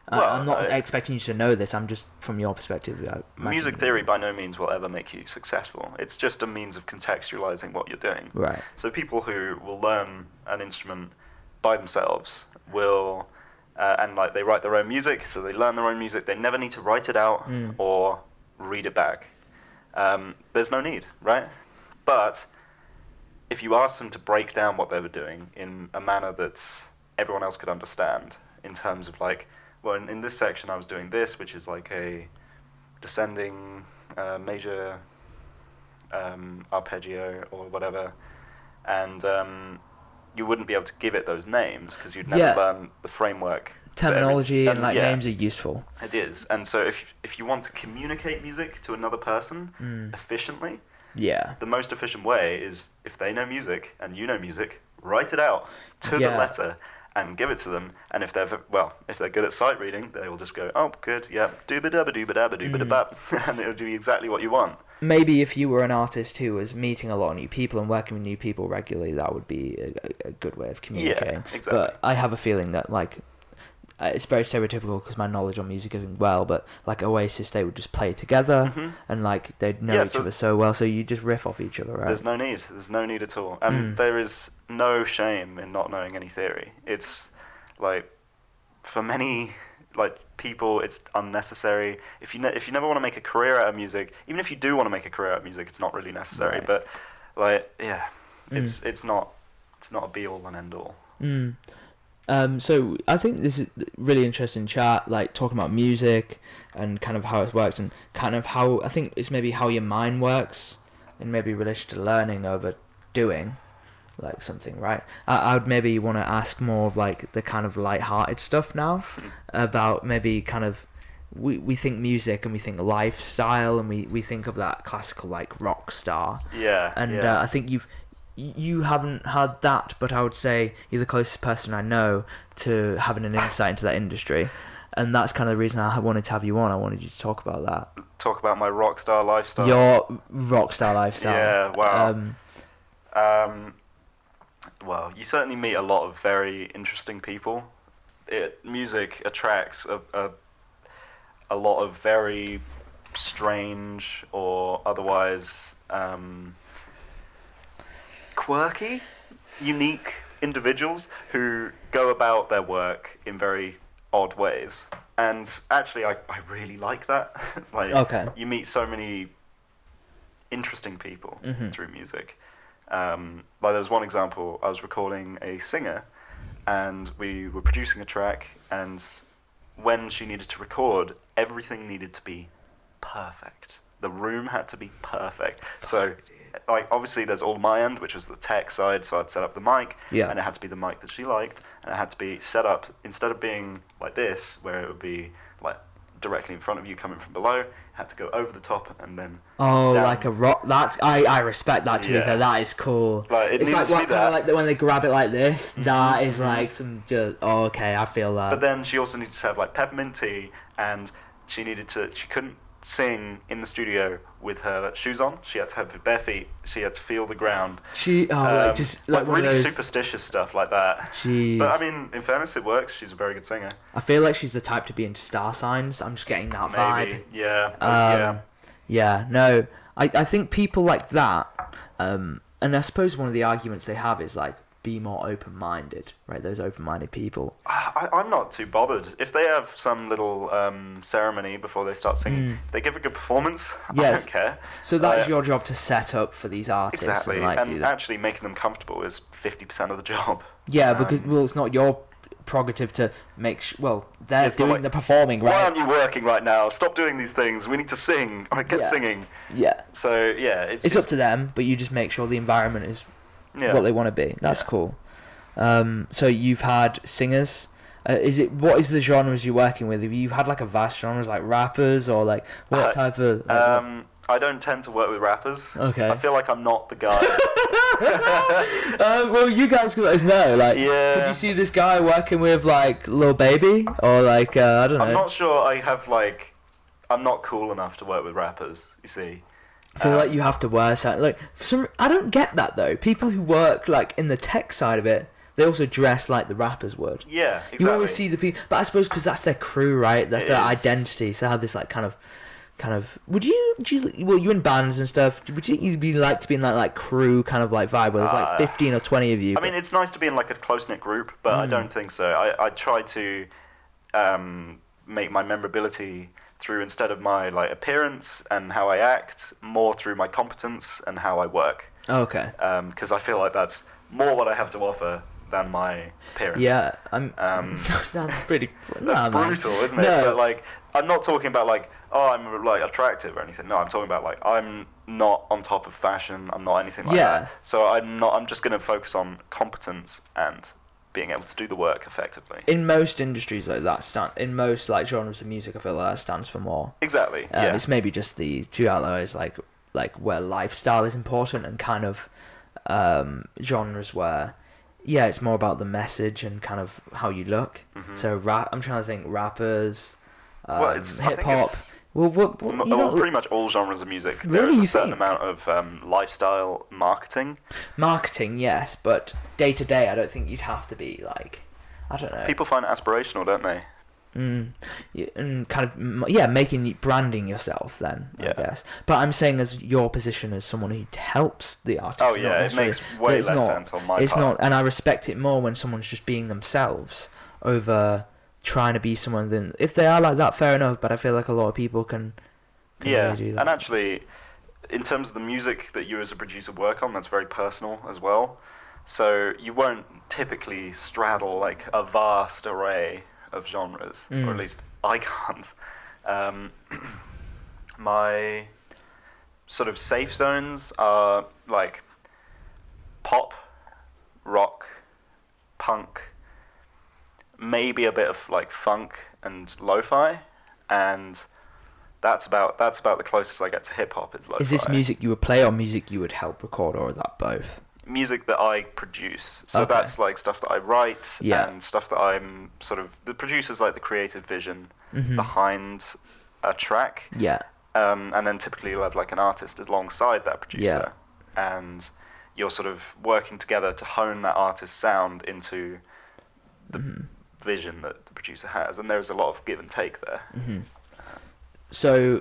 I'm not expecting you to know this, I'm just from your perspective. Music theory by no means will ever make you successful. It's just a means of contextualizing what you're doing. Right. So people who will learn an instrument by themselves will, and like they write their own music, so they learn their own music, they never need to write it out or read it back. There's no need, right? But if you asked them to break down what they were doing in a manner that everyone else could understand, in terms of like, well, in this section I was doing this, which is like a descending major arpeggio or whatever, and you wouldn't be able to give it those names because you'd never learn the framework. Terminology and like names are useful. It is, and so if you want to communicate music to another person efficiently, the most efficient way is if they know music and you know music, write it out to the letter and give it to them. And if they're good at sight reading, they will just go, oh, good, yeah, dooba-dabba dooba-dabba dooba-dabba, and it'll do exactly what you want. Maybe if you were an artist who was meeting a lot of new people and working with new people regularly, that would be a good way of communicating. Yeah, exactly. But I have a feeling that like it's very stereotypical because my knowledge on music isn't well, but like Oasis, they would just play together and like they'd know each other so well, so you just riff off each other, right? There's no need at all, and there is no shame in not knowing any theory. It's like, for many like people, it's unnecessary. If you never want to make a career out of music, even if you do want to make a career out of music, it's not really necessary. Right. But like, it's not a be all and end all. So I think this is really interesting chat, like talking about music and kind of how it works and kind of how, I think it's maybe how your mind works and maybe relation to learning over doing like something, right? I would maybe want to ask more of like the kind of light-hearted stuff now about maybe kind of, we think music and we think lifestyle and we think of that classical like rock star. I think you haven't had that, but I would say you're the closest person I know to having an insight into that industry, and that's kind of the reason I wanted to have you on. I wanted you to talk about that. Talk about my rock star lifestyle. Your rock star lifestyle. Yeah, wow. Well, you certainly meet a lot of very interesting people. Music attracts a lot of very strange or otherwise quirky, unique individuals who go about their work in very odd ways. And actually, I really like that. Like, you meet so many interesting people through music. Like, there was one example, I was recording a singer, and we were producing a track, and when she needed to record, everything needed to be perfect. The room had to be perfect. So, like, obviously there's all my end, which was the tech side, so I'd set up the mic, and it had to be the mic that she liked, and it had to be set up, instead of being like this, where it would be like directly in front of you coming from below, it had to go over the top and then down. Like a rock. I respect that, to be fair. That is cool. Like, it's like what kind of like when they grab it like this. That is like some just I feel that. But then she also needed to have like peppermint tea, and she couldn't sing in the studio with her shoes on. She had to have her bare feet. She had to feel the ground. Like really superstitious stuff like that. Jeez. But I mean, in fairness, it works. She's a very good singer. I feel like she's the type to be into star signs. I'm just getting that vibe. Yeah. No, I think people like that, and I suppose one of the arguments they have is like, be more open-minded, right? Those open-minded people. I'm not too bothered. If they have some little ceremony before they start singing, if they give a good performance, I don't care. So that is your job to set up for these artists. Exactly, and and actually making them comfortable is 50% of the job. Yeah, because it's not your prerogative to make they're doing the performing, right? Why aren't you working right now? Stop doing these things. We need to sing. All right, get singing. Yeah. So yeah, it's up to them, but you just make sure the environment is what they want to be. That's cool. So you've had singers. What is the genres you're working with? Have you had like a vast genres like rappers or like what type of? I don't tend to work with rappers. Okay. I feel like I'm not the guy. Well, you guys can let us know. Like, could you see this guy working with like Lil Baby or like I don't know? I'm not sure. I'm not cool enough to work with rappers. You see. I feel like you have to wear something. Like, I don't get that though. People who work like in the tech side of it, they also dress like the rappers would. Yeah, exactly. You always see the people, but I suppose because that's their crew, right? That's their identity. So they have this like kind of. Would you in bands and stuff? Would you be like to be in that like crew kind of like vibe where there's like 15 or 20 of you? I mean, it's nice to be in like a close knit group, but I don't think so. I try to make my memorability through, instead of my like appearance and how I act, more through my competence and how I work. Okay. Because I feel like that's more what I have to offer than my appearance. Yeah, that's pretty. That's brutal, isn't it? No. But like, I'm not talking about like, oh, I'm like attractive or anything. No, I'm talking about like, I'm not on top of fashion. I'm not anything like that. So I'm just going to focus on competence and being able to do the work effectively. In most industries, like that in most like genres of music, I feel like that stands for more. Exactly. Yeah. It's maybe just the two outliers, like where lifestyle is important, and kind of genres where, yeah, it's more about the message and kind of how you look. Mm-hmm. So I'm trying to think rappers, Well, it's hip hop. Pretty much all genres of music. Really, There is you a certain think? amount of lifestyle marketing. Marketing, yes, but day to day, I don't think you'd have to be like, I don't know. People find it aspirational, don't they? And kind of branding yourself then, Yeah. I guess. But I'm saying as your position as someone who helps the artist. Oh not yeah, it necessarily- makes but way it's less not- sense on my It's part. not, and I respect it more when someone's just being themselves over trying to be someone. Then if they are like that, fair enough. But I feel like a lot of people can Yeah, really do that. and actually, in terms of the music that you as a producer work on, that's very personal as well. So you won't typically straddle like a vast array of genres, or at least I can't. My sort of safe zones are like pop, rock, punk, maybe a bit of like funk and lo-fi, and that's about the closest I get to hip hop is lo-fi. Is this music you would play or music you would help record, or is that both? Music that I produce. So Okay. that's like stuff that I write Yeah. and stuff that I'm sort of, the producer's like the creative vision Mhm. behind a track. Yeah. And then typically you have like an artist alongside that producer. And you're sort of working together to hone that artist's sound into the vision that the producer has. And there's a lot of give and take there. Mm-hmm. So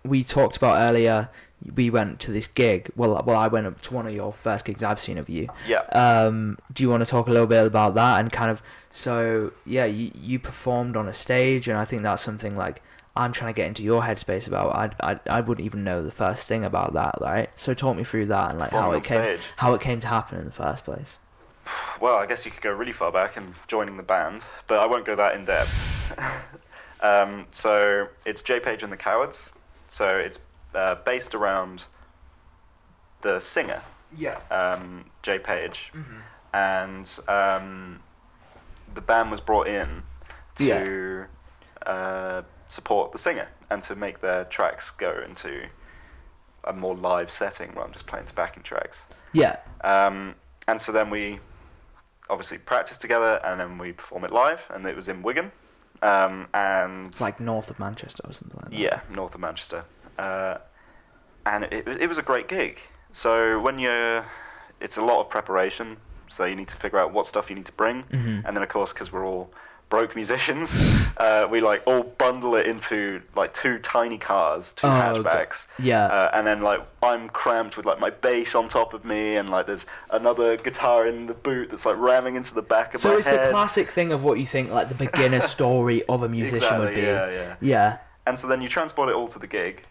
we talked about earlier, we went to this gig. Well, I went up to one of your first gigs I've seen of you. Yeah. Do you want to talk a little bit about that and kind of, so yeah, you performed on a stage, and I think that's something like I'm trying to get into your headspace about. I wouldn't even know the first thing about that, right? So talk me through that and like Performing on stage. how it came to happen in the first place. Well, I guess you could go really far back and joining the band, but I won't go that in depth. So it's J Page and the Cowards. So it's based around the singer, Yeah. J Page, and the band was brought in to support the singer and to make their tracks go into a more live setting rather than just playing to backing tracks. Yeah. And so then we obviously practiced together, and then we perform it live, and it was in Wigan. And It's like north of Manchester or something like that. yeah, north of Manchester. And it was a great gig. So it's a lot of preparation, so you need to figure out what stuff you need to bring, and then of course, because we're all broke musicians, we like all bundle it into like two tiny cars, two hatchbacks. Yeah. And then like I'm cramped with like my bass on top of me, and like there's another guitar in the boot that's like ramming into the back of my head. So it's the classic thing of what you think like the beginner story of a musician would be. Yeah. Yeah. And so then you transport it all to the gig.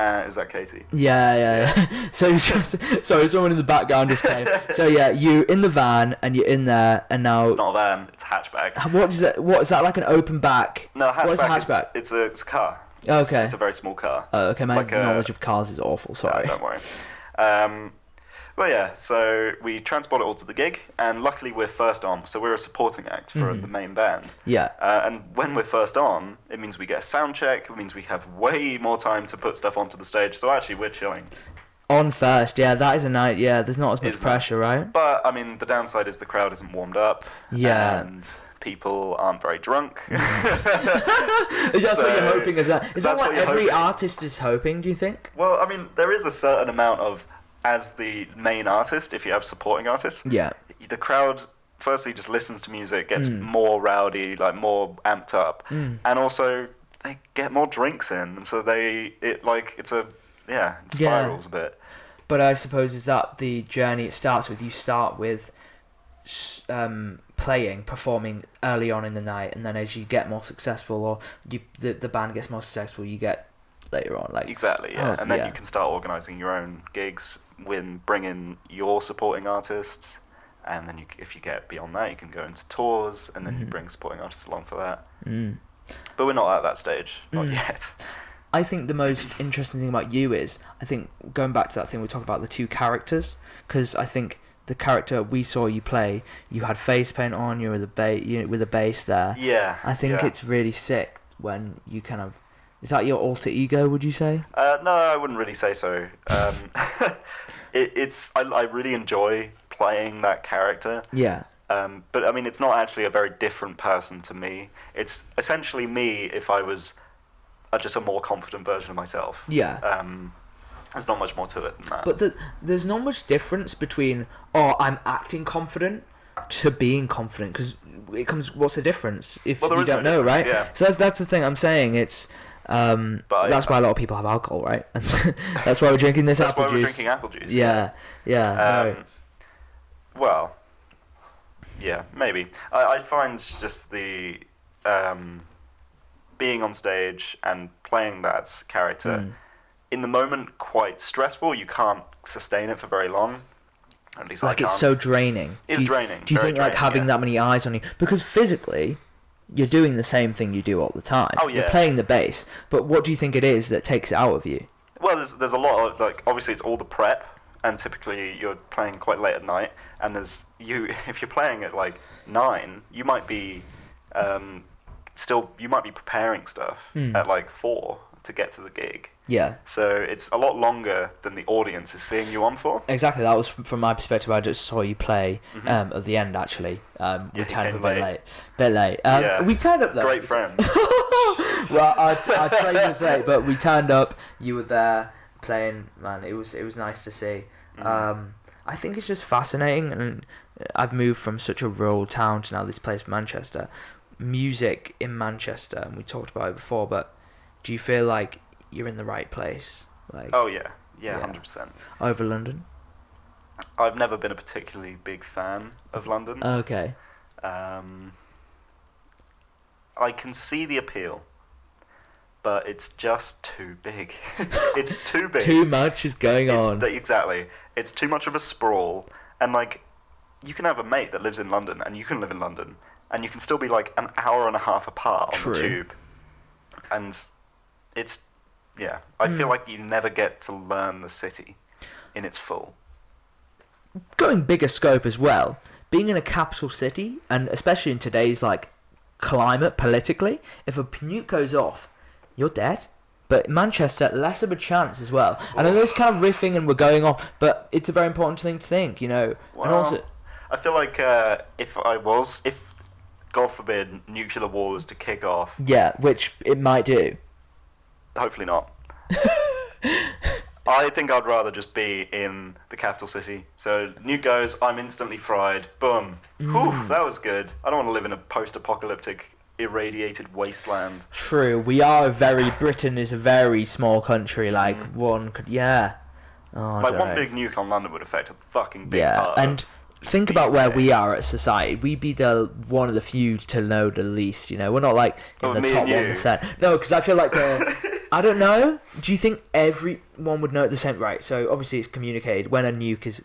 Is that Katie? Yeah. So it's just, sorry, someone in the background just came. So yeah, you in the van and you're in there, and now It's not a van, it's a hatchback. what is that? What is that, like an open back? No, hatchback, What is a hatchback? It's a car. Okay. It's a very small car. Oh, okay, my Like knowledge of cars is awful. Sorry. No, don't worry. Well, yeah, so we transport it all to the gig, and luckily we're first on, so we're a supporting act for the main band. Yeah. And when we're first on, it means we get a sound check, it means we have way more time to put stuff onto the stage, so actually we're chilling. On first, yeah, that is a night. Yeah, there's not as much Isn't pressure, right? But, I mean, the downside is the crowd isn't warmed up. Yeah. And people aren't very drunk. That's what you're hoping, is that? Is that that's what what you're every hoping. artist is hoping? Do you think? Well, I mean, there is a certain amount of, as the main artist, if you have supporting artists, Yeah. the crowd firstly just listens to music, gets more rowdy, like more amped up, and also they get more drinks in, and so it spirals a bit. But I suppose is that the journey it starts with? You start with performing early on in the night, and then as you get more successful, or the band gets more successful, you get later on, like exactly, yeah. And then you can start organising your own gigs, bring in your supporting artists, and then if you get beyond that, you can go into tours, and then you bring supporting artists along for that. But we're not at that stage, not yet. I think the most interesting thing about you is, I think, going back to that thing we talked about, the two characters, because I think the character we saw you play, you had face paint on, you were with the bass there. Yeah. I think it's really sick when you kind of... Is that your alter ego, would you say? No, I wouldn't really say so. I really enjoy playing that character. Yeah. But I mean, it's not actually a very different person to me. It's essentially me if I was just a more confident version of myself. Yeah. There's not much more to it than that. But there's not much difference between, I'm acting confident, to being confident, because it comes... What's the difference if you don't know, right? Yeah. So that's the thing I'm saying. It's... that's why a lot of people have alcohol, right? That's why we're drinking this apple juice. That's why we're drinking apple juice. Yeah. Well, yeah, maybe. I find just the being on stage and playing that character in the moment quite stressful. You can't sustain it for very long. At least like, it's so draining. It's draining. Do you think like having that many eyes on you, because physically you're doing the same thing you do all the time. Oh, yeah. You're playing the bass, but what do you think it is that takes it out of you? Well, there's a lot of, like, obviously it's all the prep, and typically you're playing quite late at night, and if you're playing at like 9, you might be you might be preparing stuff at like 4 to get to the gig. Yeah. So it's a lot longer than the audience is seeing you on for. Exactly. That was from my perspective. I just saw you play at the end. Actually, we turned up a bit late. We turned up though. Great friends. Well, I tried to say, but we turned up. You were there playing. Man, it was nice to see. I think it's just fascinating, and I've moved from such a rural town to now this place, Manchester. Music in Manchester, and we talked about it before, but do you feel like you're in the right place? Like, oh yeah, 100%. Over London? I've never been a particularly big fan of London. Okay. I can see the appeal, but it's just too big. It's too big. Too much is going on. Exactly. It's too much of a sprawl, and like, you can have a mate that lives in London, and you can live in London, and you can still be like an hour and a half apart on the tube. And it's, I feel like you never get to learn the city in its full. Going bigger scope as well, being in a capital city, and especially in today's like climate politically, if a nuke goes off, you're dead. But Manchester, less of a chance as well. And I know it's kind of riffing and we're going off, but it's a very important thing to think, you know. Well, and also, I feel like if God forbid nuclear war was to kick off, which it might do. Hopefully not. I think I'd rather just be in the capital city. So nuke goes, I'm instantly fried. Boom. Whew, that was good. I don't want to live in a post-apocalyptic, irradiated wasteland. True. Britain is a very small country. Like one could, one big nuke on London would affect a fucking big part. And think about where we are as society. We'd be one of the few to know the least. You know, we're not like in the top 1%. No, because I feel like I don't know. Do you think everyone would know at the same? Right. So obviously it's communicated when a nuke it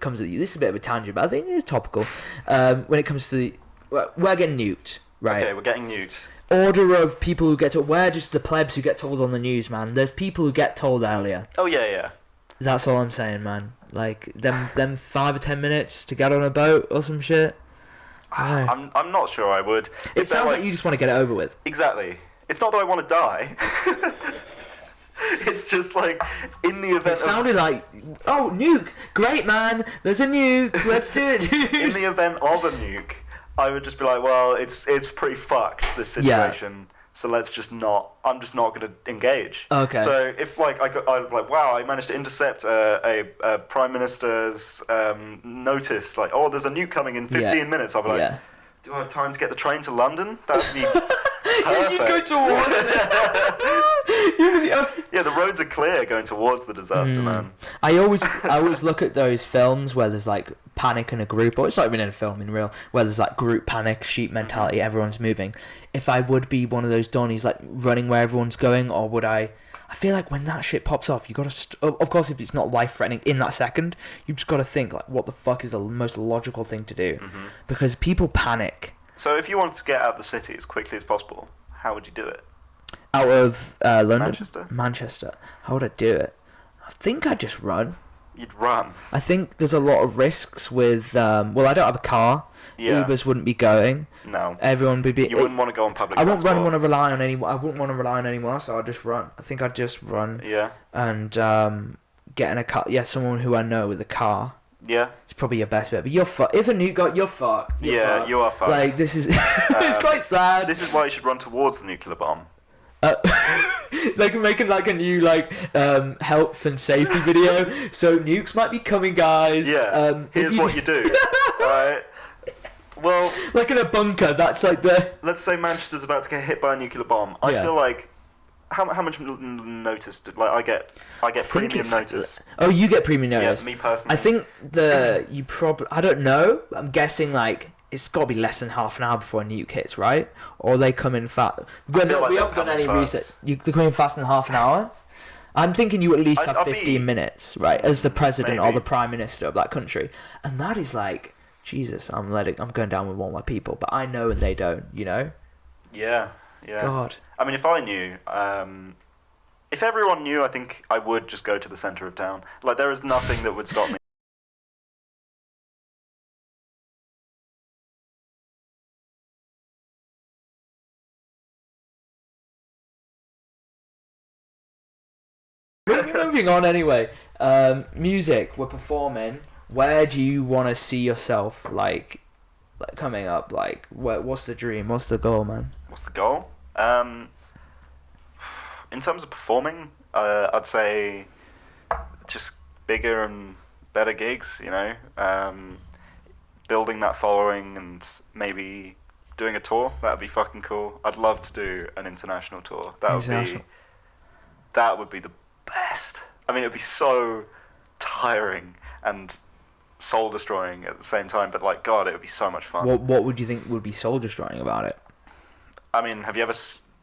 comes at you. This is a bit of a tangent, but I think it's topical. When it comes to we're getting nuked, right? Okay, we're getting nuked. Order of people who get told. We're just the plebs who get told on the news, man. There's people who get told earlier. Oh yeah. That's all I'm saying, man. Like them 5 or 10 minutes to get on a boat or some shit. I'm not sure I would. It sounds like you just want to get it over with. Exactly. It's not that I want to die. It's just like, in the event it sounded like, nuke, great man, there's a nuke, let's do it, dude. In the event of a nuke, I would just be like, well, it's pretty fucked, this situation. So let's just not. I'm just not going to engage. Okay. So if like I'm like, wow, I managed to intercept a prime minister's notice, like, oh, there's a nuke coming in 15 minutes. I'll be like, do I have time to get the train to London? That would be perfect. You go towards it. Yeah, the roads are clear going towards the disaster, man. I always look at those films where there's like panic in a group, or it's not even in a film, in real, where there's like group panic, sheep mentality, everyone's moving. If I would be one of those Donnies like running where everyone's going, or would I feel like when that shit pops off, you gotta of course, if it's not life threatening in that second, you just gotta think like, what the fuck is the most logical thing to do? Because people panic. So if you wanted to get out of the city as quickly as possible, how would you do it? Out of London? Manchester. How would I do it? I think I'd just run. You'd run. I think there's a lot of risks with I don't have a car. Yeah. Ubers wouldn't be going. No. Everyone would be. You wouldn't want to go on public I wouldn't transport. want to rely on anyone. I wouldn't want to rely on anyone else. So I'd just run. I think I'd just run. Yeah. And get in a car. Yeah, someone who I know with a car. Yeah. It's probably your best bet. But you're fucked. If a nuke got, you're fucked. You are fucked. Like this is. It's quite sad. This is why you should run towards the nuclear bomb. Like making like a new like health and safety video. So nukes might be coming, guys. Yeah. Here's what you do. Alright. Well, like in a bunker. That's like the. Let's say Manchester's about to get hit by a nuclear bomb. I feel like how much notice do I get premium notice? Oh, you get premium notice. Yeah, me personally. I think you probably. I don't know. I'm guessing like. It's got to be less than half an hour before a nuke hits, right? Or they come in fast. We haven't done any research. They come in faster than half an hour. I'm thinking you at least have 15 minutes, right, as the president or the prime minister of that country, and that is like, Jesus, I'm going down with all my people, but I know and they don't, you know? Yeah. God. I mean, if I knew, if everyone knew, I think I would just go to the centre of town. Like, there is nothing that would stop me. Moving on anyway. Music, we're performing. Where do you want to see yourself like coming up? Like, what's the dream? What's the goal, man? What's the goal? In terms of performing, I'd say just bigger and better gigs, you know, building that following and maybe doing a tour. That'd be fucking cool. I'd love to do an international tour. That would be the best. I mean, it would be so tiring and soul destroying at the same time, but like, God, it would be so much fun. What would you think would be soul destroying about it? I mean, have you ever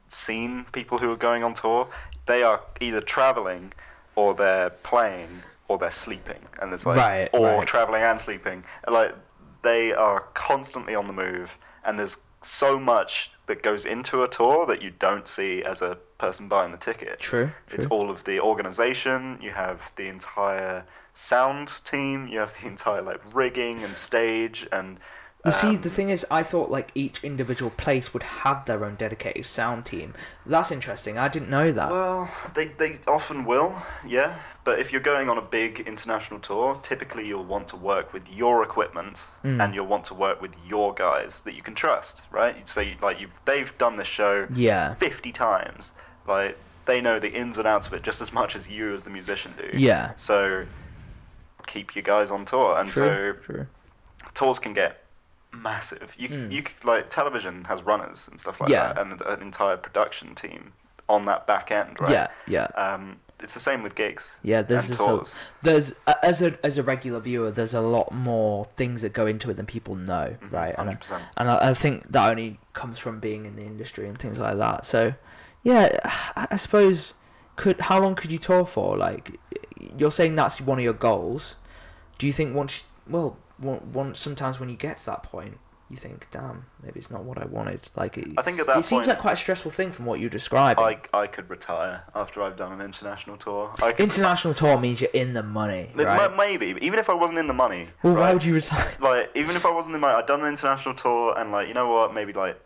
seen people who are going on tour? They are either traveling or they're playing or they're sleeping, and it's like traveling and sleeping. Like, they are constantly on the move, and there's so much that goes into a tour that you don't see as a person buying the ticket. True. It's all of the organization. You have the entire sound team. You have the entire like rigging and stage and. See, the thing is, I thought like each individual place would have their own dedicated sound team. That's interesting. I didn't know that. Well, they often will, yeah. But if you're going on a big international tour, typically you'll want to work with your equipment and you'll want to work with your guys that you can trust, right? So they've done this show 50 times. Like, they know the ins and outs of it just as much as you as the musician do. Yeah. So keep your guys on tour, and True. Tours can get massive. You like, television has runners and stuff like that, and an entire production team on that back end, right? Yeah. It's the same with gigs. Yeah, and tours. There's as a regular viewer, there's a lot more things that go into it than people know, right? 100%. And I think that only comes from being in the industry and things like that. So, yeah, I suppose how long could you tour for? Like, you're saying that's one of your goals. Do you think sometimes when you get to that point, you think, damn, maybe it's not what I wanted. Like, I think at that point, it seems like quite a stressful thing from what you described. I could retire after I've done an international tour. International tour means you're in the money, right? Maybe, even if I wasn't in the money. Well, right? why would you retire? Like, even if I wasn't in the money, I'd done an international tour, and like, you know what, maybe like,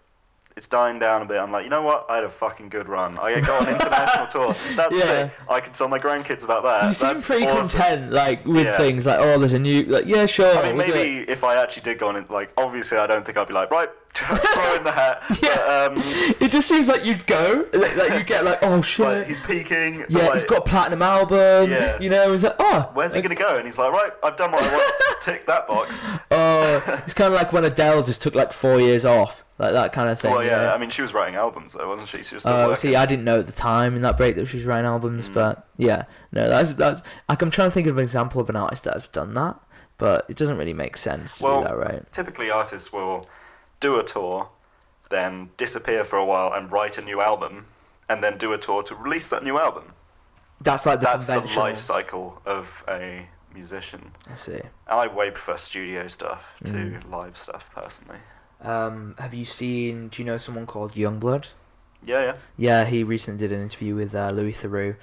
it's dying down a bit. I'm like, you know what? I had a fucking good run. I go on international tour. That's sick. I could tell my grandkids about that. You seem pretty content, like, with things like, oh, there's a new, like, yeah, sure. I mean, maybe if I actually did go on, like, obviously, I don't think I'd be like, right, throw in the hat. Yeah. But, it just seems like you'd go, like you get like, oh shit. like, he's peaking. Yeah, like, he's got a platinum album. Yeah. You know, he's like, oh. Where's he gonna go? And he's like, right, I've done what I want. Tick that box. Oh, it's kind of like when Adele just took like 4 years off, like that kind of thing. Well, yeah. You know? I mean, she was writing albums though, wasn't she? She was still Oh, working. see, I didn't know at the time in that break that she was writing albums, but yeah, no, that's like I'm trying to think of an example of an artist that has done that, but it doesn't really make sense to do that, right? Typically, artists will do a tour, then disappear for a while and write a new album, and then do a tour to release that new album. That's like That's the conventional life cycle of a musician. I see. I way prefer studio stuff to live stuff, personally. Have you seen? Do you know someone called Youngblood? Yeah. Yeah, he recently did an interview with Louis Theroux.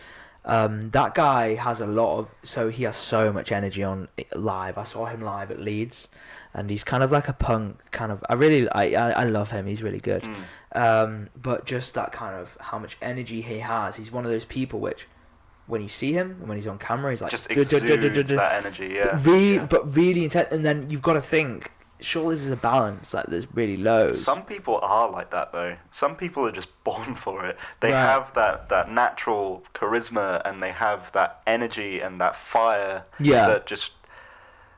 That guy has he has so much energy on live. I saw him live at Leeds, and he's kind of like a punk kind of. I love him. He's really good. But just that kind of how much energy he has. He's one of those people which, when you see him, when he's on camera, he's like Just exudes that energy. Yeah. But really intense. And then you've got to think. Surely there's a balance, like there's really lows. Some people are like that though. Some people are just born for it. They Right. have that natural charisma, and they have that energy and that fire. Yeah. That just,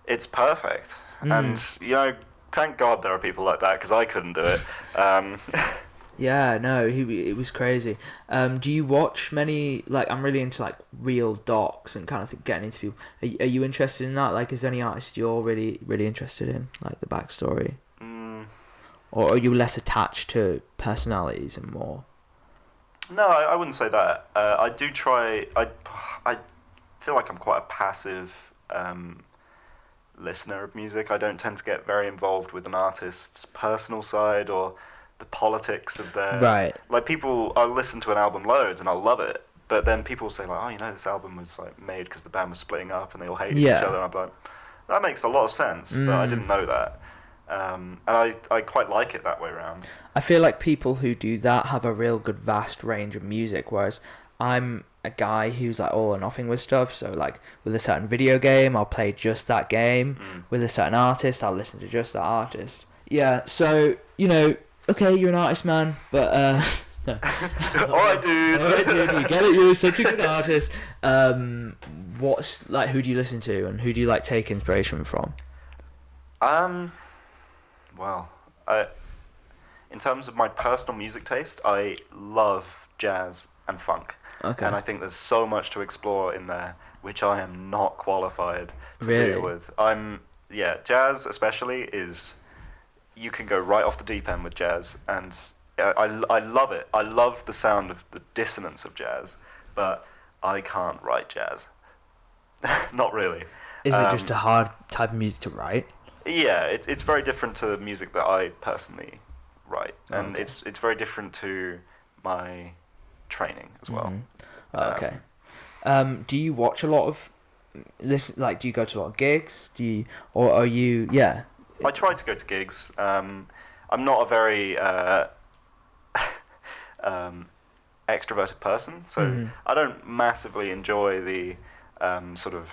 it's perfect. And thank God there are people like that, because I couldn't do it. Yeah, no, it was crazy. Do you watch many, like, I'm really into, like, real docs and kind of getting into people. Are you interested in that? Like, is there any artist you're really, really interested in, like, the backstory? Or are you less attached to personalities and more? No, I wouldn't say that. I do try, I feel like I'm quite a passive listener of music. I don't tend to get very involved with an artist's personal side or the politics of their... Right. Like, I'll listen to an album loads and I'll love it, but then people say, like, oh, this album was, like, made because the band was splitting up and they all hated each other, and I'm like, that makes a lot of sense, but I didn't know that. And I quite like it that way around. I feel like people who do that have a real good vast range of music, whereas I'm a guy who's like all or nothing with stuff. So like with a certain video game, I'll play just that game. With a certain artist, I'll listen to just that artist. Yeah, so, okay, you're an artist, man, but Alright, dude. Alright, dude, we get it, you're such a good artist. What's, like, who do you listen to, and who do you, like, take inspiration from? Well, in terms of my personal music taste, I love jazz and funk. Okay. And I think there's so much to explore in there, which I am not qualified to Really? deal with. Jazz especially is, you can go right off the deep end with jazz, and I love it. I love the sound of the dissonance of jazz, but I can't write jazz. Not really. Is it just a hard type of music to write? Yeah, it's very different to the music that I personally write, and Okay. it's very different to my training as well. Okay. Do you watch a lot of do you go to a lot of gigs? Or are you? Yeah. I try to go to gigs. I'm not a very extroverted person, so I don't massively enjoy the sort of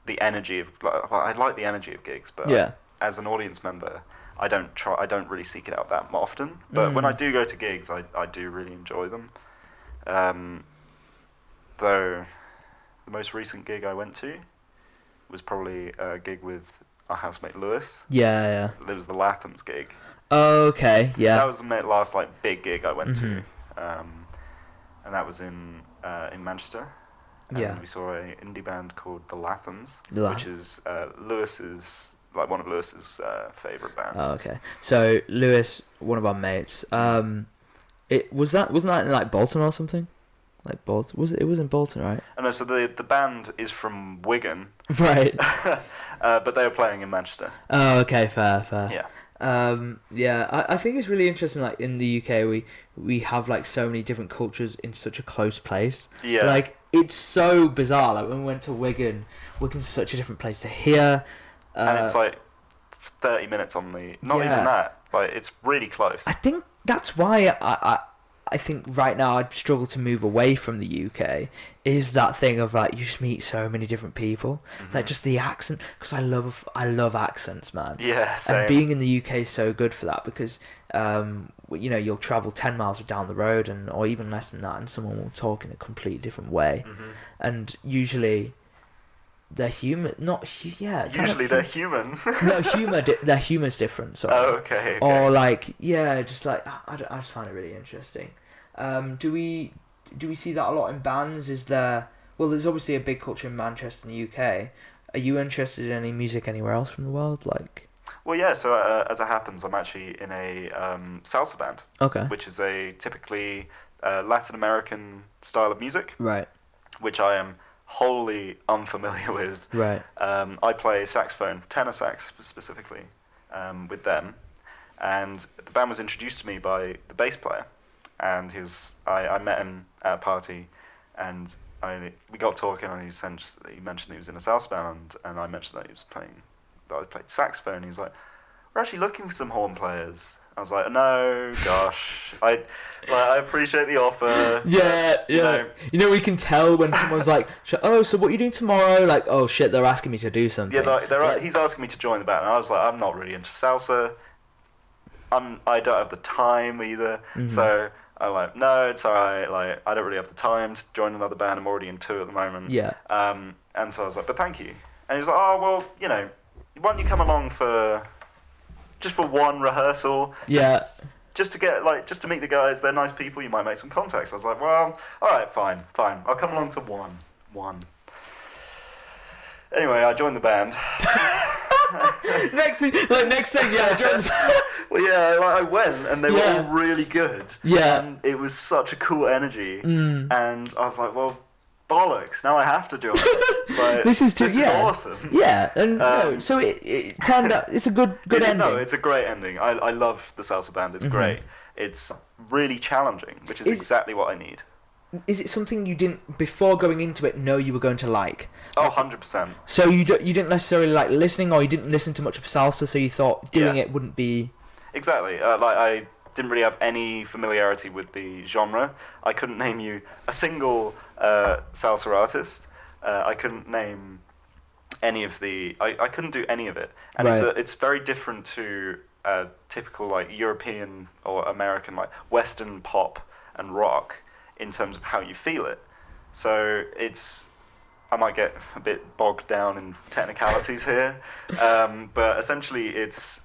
the energy of. I like the energy of gigs, but as an audience member, I don't really seek it out that often. But when I do go to gigs, I do really enjoy them. Though the most recent gig I went to was probably a gig with our housemate Lewis. Yeah. It was the Lathams gig. Oh, okay. Yeah. That was the last big gig I went to, and that was in Manchester. And we saw an indie band called the Lathams, which is Lewis's one of Lewis's favorite bands. Oh, okay. So Lewis, one of our mates. Wasn't that in like Bolton or something? Like Bolton? It was in Bolton, right? Oh, no, so the band is from Wigan. Right. But they were playing in Manchester. Oh, okay, fair. Yeah. I think it's really interesting. Like in the UK, we have like so many different cultures in such a close place. Yeah. Like it's so bizarre. Like when we went to Wigan, Wigan's such a different place to here. And it's like 30 minutes on the... Not even that. Like, it's really close. I think that's why I think right now I'd struggle to move away from the UK is that thing of like you just meet so many different people, like just the accent, because I love accents, man. Yeah, same. And being in the UK is so good for that because you know, you'll travel 10 miles down the road or even less than that, and someone will talk in a completely different way, and usually they're human, Usually they're human. No, their humor's different. Sorry. Oh, okay. Or like, just like I just find it really interesting. Do we see that a lot in bands? Is there? Well, there's obviously a big culture in Manchester and the UK. Are you interested in any music anywhere else from the world? Like. Well, yeah. So as it happens, I'm actually in a salsa band. Okay. Which is a typically Latin American style of music. Right. Which I am wholly unfamiliar with. Right. I play saxophone, tenor sax specifically, with them, and the band was introduced to me by the bass player, and I met him at a party, and we got talking, and he mentioned he was in a salsa band, and I mentioned that I played saxophone, and he was like, "We're actually looking for some horn players." I was like, "No, gosh, I appreciate the offer." Yeah, yeah. You know, we can tell when someone's like, "Oh, so what are you doing tomorrow?" Like, "Oh shit, they're asking me to do something." Yeah, he's asking me to join the band, and I was like, "I'm not really into salsa. I don't have the time either." So I'm like, "No, it's alright. Like, I don't really have the time to join another band. I'm already in 2 at the moment." Yeah. And so I was like, "But thank you." And he was like, "Oh well, you know, why don't you come along just for one rehearsal? Yeah. Just to meet the guys. They're nice people. You might make some contacts." I was like, "Well, all right, fine. I'll come along to one." Anyway, I joined the band. next thing, yeah, I joined the band. Well, yeah, I went, and they were all really good. Yeah. And it was such a cool energy. And I was like, well, bollocks, now I have to do it. Like, this is awesome. Yeah, and so it turned out it's a good ending. No, it's a great ending. I love the salsa band. It's great. It's really challenging, which is exactly what I need. Is it something you didn't, before going into it, know you were going to like? Oh, 100%. So you didn't necessarily like listening, or you didn't listen to much of salsa, so you thought doing it wouldn't be... Exactly. I didn't really have any familiarity with the genre. I couldn't name you a single salsa artist. I couldn't name any of the... I couldn't do any of it. And it's very different to typical like European or American like Western pop and rock in terms of how you feel it. So I might get a bit bogged down in technicalities here, but essentially it's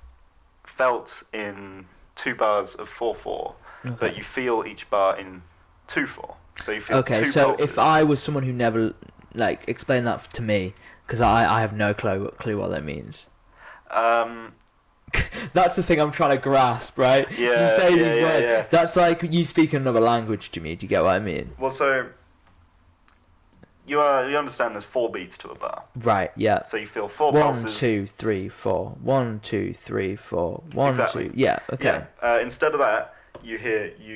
felt in 2 bars of 4/4, but you feel each bar in 2/4. So you feel 2 so pulses. If I was someone who never like explain that to me, because I have no clue what that means. That's the thing I'm trying to grasp, right? Yeah, you say these words. Yeah. That's like you speak another language to me. Do you get what I mean? Well, so you understand there's 4 beats to a bar. Right. Yeah. So you feel 4 1, pulses. 2, 3, 4. 1, 2, 3, 4. 1, Exactly. 2. Yeah. Okay. Yeah. Instead of that, you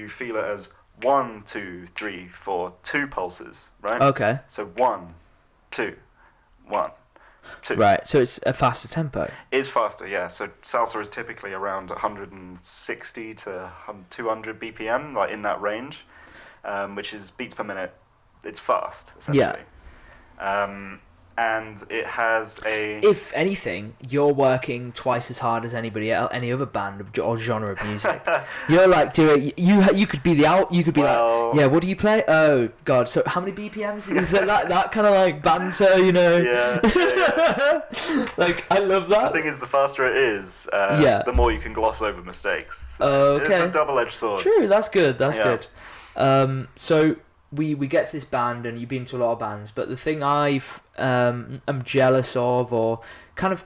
feel it as 1, 2, 3, 4, 2 pulses, right? Okay. So 1, 2, 1, 2. Right. So it's a faster tempo. It's faster, yeah. So salsa is typically around 160 to 200 BPM, like in that range, which is beats per minute. It's fast, essentially. Yeah. And it has a... If anything, you're working twice as hard as any other band or genre of music. You're like doing... You could be you could be like, yeah, what do you play? Oh, God, so how many BPMs? Is there that kind of like banter, you know? Yeah. Like, I love that. The thing is, the faster it is, the more you can gloss over mistakes. So okay. It's a double-edged sword. True, that's good, good. So... We get to this band, and you've been to a lot of bands, but the thing I'm jealous of, or kind of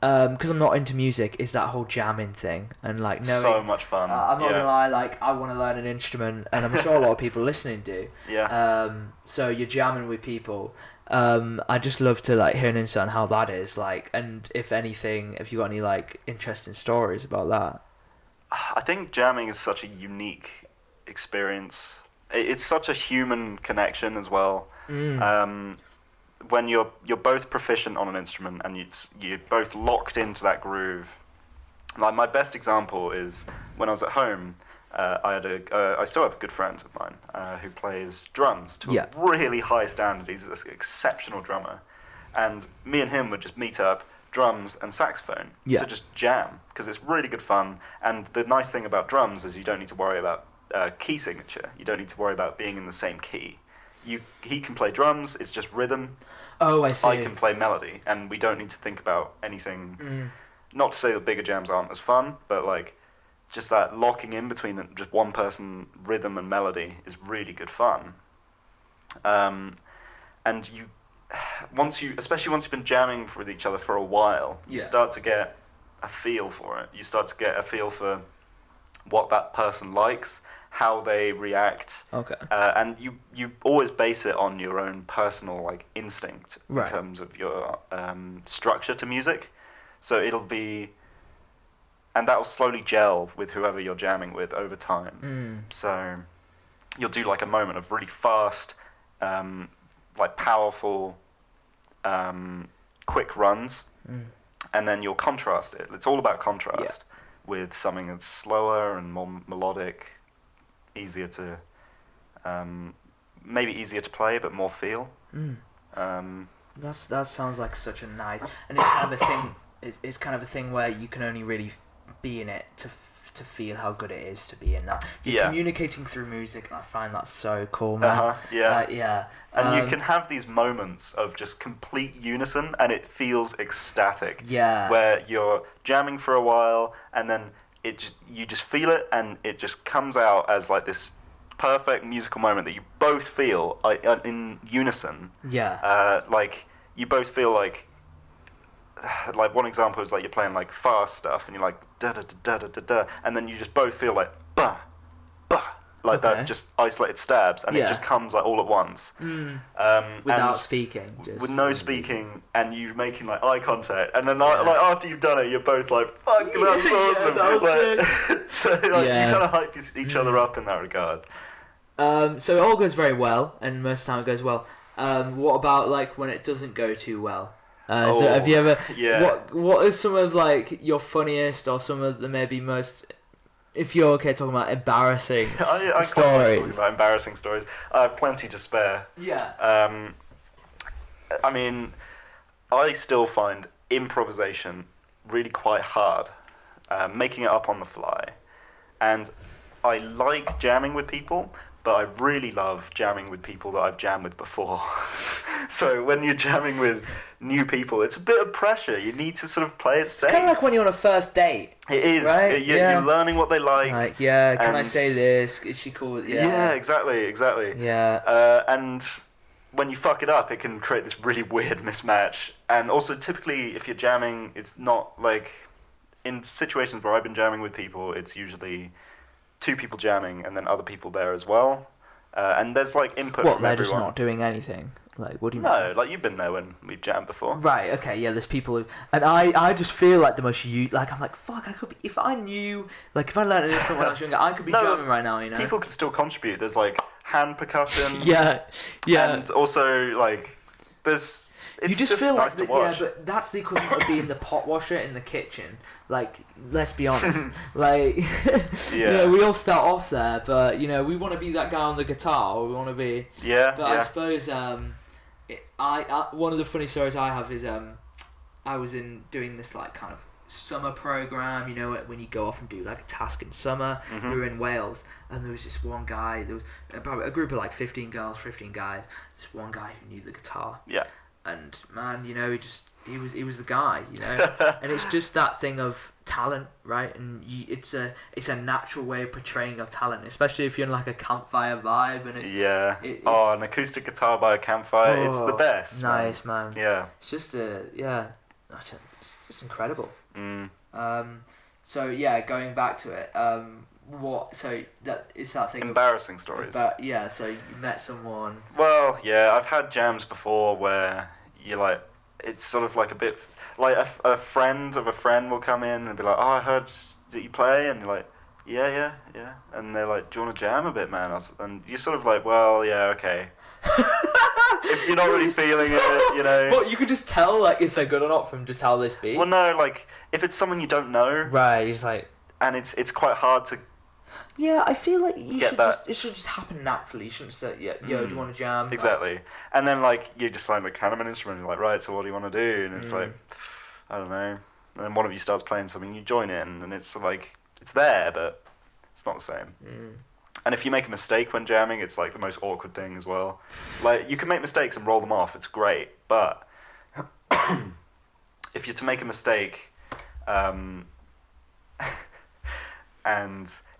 because I'm not into music, is that whole jamming thing, and like knowing, so much fun. I'm not gonna lie, like I want to learn an instrument, and I'm sure a lot of people listening do. Yeah. So you're jamming with people. I just love to like hear an insight on how that is like, and if anything, if you got any like interesting stories about that. I think jamming is such a unique experience. It's such a human connection as well. When you're both proficient on an instrument and you're both locked into that groove. Like my best example is when I was at home, I still have a good friend of mine who plays drums to a really high standard. He's an exceptional drummer, and me and him would just meet up, drums and saxophone, to just jam, because it's really good fun. And the nice thing about drums is you don't need to worry about key signature. You don't need to worry about being in the same key. He can play drums. It's just rhythm. Oh, I see. I can play melody, and we don't need to think about anything. Not to say that bigger jams aren't as fun, but like just that locking in between just one person, rhythm and melody, is really good fun. And especially once you've been jamming with each other for a while, you start to get a feel for it. You start to get a feel for what that person likes, how they react. Okay. And you always base it on your own personal like instinct in terms of your structure to music. So it'll be, and that'll slowly gel with whoever you're jamming with over time. So you'll do like a moment of really fast, like powerful, quick runs, and then you'll contrast it. It's all about contrast with something that's slower and more melodic, easier to, maybe easier to play, but more feel. That sounds like such a nice, and it's kind of a thing. It's kind of a thing where you can only really be in it to feel how good it is to be in that. You're communicating through music, and I find that so cool, man. And you can have these moments of just complete unison, and it feels ecstatic. Where you're jamming for a while, and then you just feel it, and it just comes out as like this perfect musical moment that you both feel in unison. Like you both feel like one example is like you're playing like fast stuff, and you're like da da da da da da, and then you just both feel like ba ba, like that, just isolated stabs, and it just comes like all at once, without speaking, with no speaking, and you making like eye contact, and then like after you've done it, you're both like, fuck, that's awesome. That was so like, you kind of hype each other up in that regard. So it all goes very well, and most of the time it goes well. What about like when it doesn't go too well? So have you ever? What is some of like your funniest, or some of the maybe most, if you're okay talking about embarrassing I stories? Talking about embarrassing stories. I have plenty to spare. I mean, I still find improvisation really quite hard, making it up on the fly, and I like jamming with people, but I really love jamming with people that I've jammed with before. So when you're jamming with new people, it's a bit of pressure. You need to sort of play it safe. It's kind of like when you're on a first date. It is. Right? You're learning what they like. Like, can I say this? Is she cool? Yeah, exactly. And when you fuck it up, it can create this really weird mismatch. And also, typically, if you're jamming, it's not like... In situations where I've been jamming with people, it's usually 2 people jamming and then other people there as well. And there's like input from everyone. They're just not doing anything? Like, what do you mean? No, like you've been there when we've jammed before. Right, okay, yeah, there's people who... And I just feel like the most... Like, I'm like, fuck, I could be... If I knew... Like, if I learned an instrument when I was younger, I could be jamming right now, you know? People can still contribute. There's like hand percussion. Yeah. And also, like, there's... It's you just feel nice like to watch. But that's the equivalent of being the pot washer in the kitchen. Like, let's be honest. Like, you know, we all start off there, but you know, we want to be that guy on the guitar, or we want to be. But I suppose one of the funny stories I have is I was doing this like kind of summer program. You know, when you go off and do like a task in summer. We were in Wales, and there was this one guy. There was probably a group of like 15 girls, 15 guys. This one guy who knew the guitar. And man, you know, he was the guy, you know, and it's just that thing of talent, right? And it's a natural way of portraying your talent, especially if you're in like a campfire vibe, and it's an acoustic guitar by a campfire, it's the best. Nice, man. It's just it's just incredible. So yeah, going back to it, that thing embarrassing stories. So you met someone. Well, yeah, I've had jams before where you're like, it's sort of like a bit like a friend of a friend will come in and be like, oh, I heard that you play, and you're like, yeah, and they're like, do you want to jam a bit, man? And you're sort of like, well, yeah, okay. If you're not really feeling it, you know. Well, you could just tell like if they're good or not from just how they speak. Well, no, like if it's someone you don't know, right? It's like, and it's quite hard to Yeah, I feel like it should just happen naturally. You shouldn't say, yo, do you want to jam? Exactly. And then, like, you just like kind of an instrument, you're like, right, so what do you want to do? And it's like, I don't know. And then one of you starts playing something, you join in, and it's like, it's there, but it's not the same. And if you make a mistake when jamming, it's like the most awkward thing as well. Like, you can make mistakes and roll them off, it's great, but if you're to make a mistake, and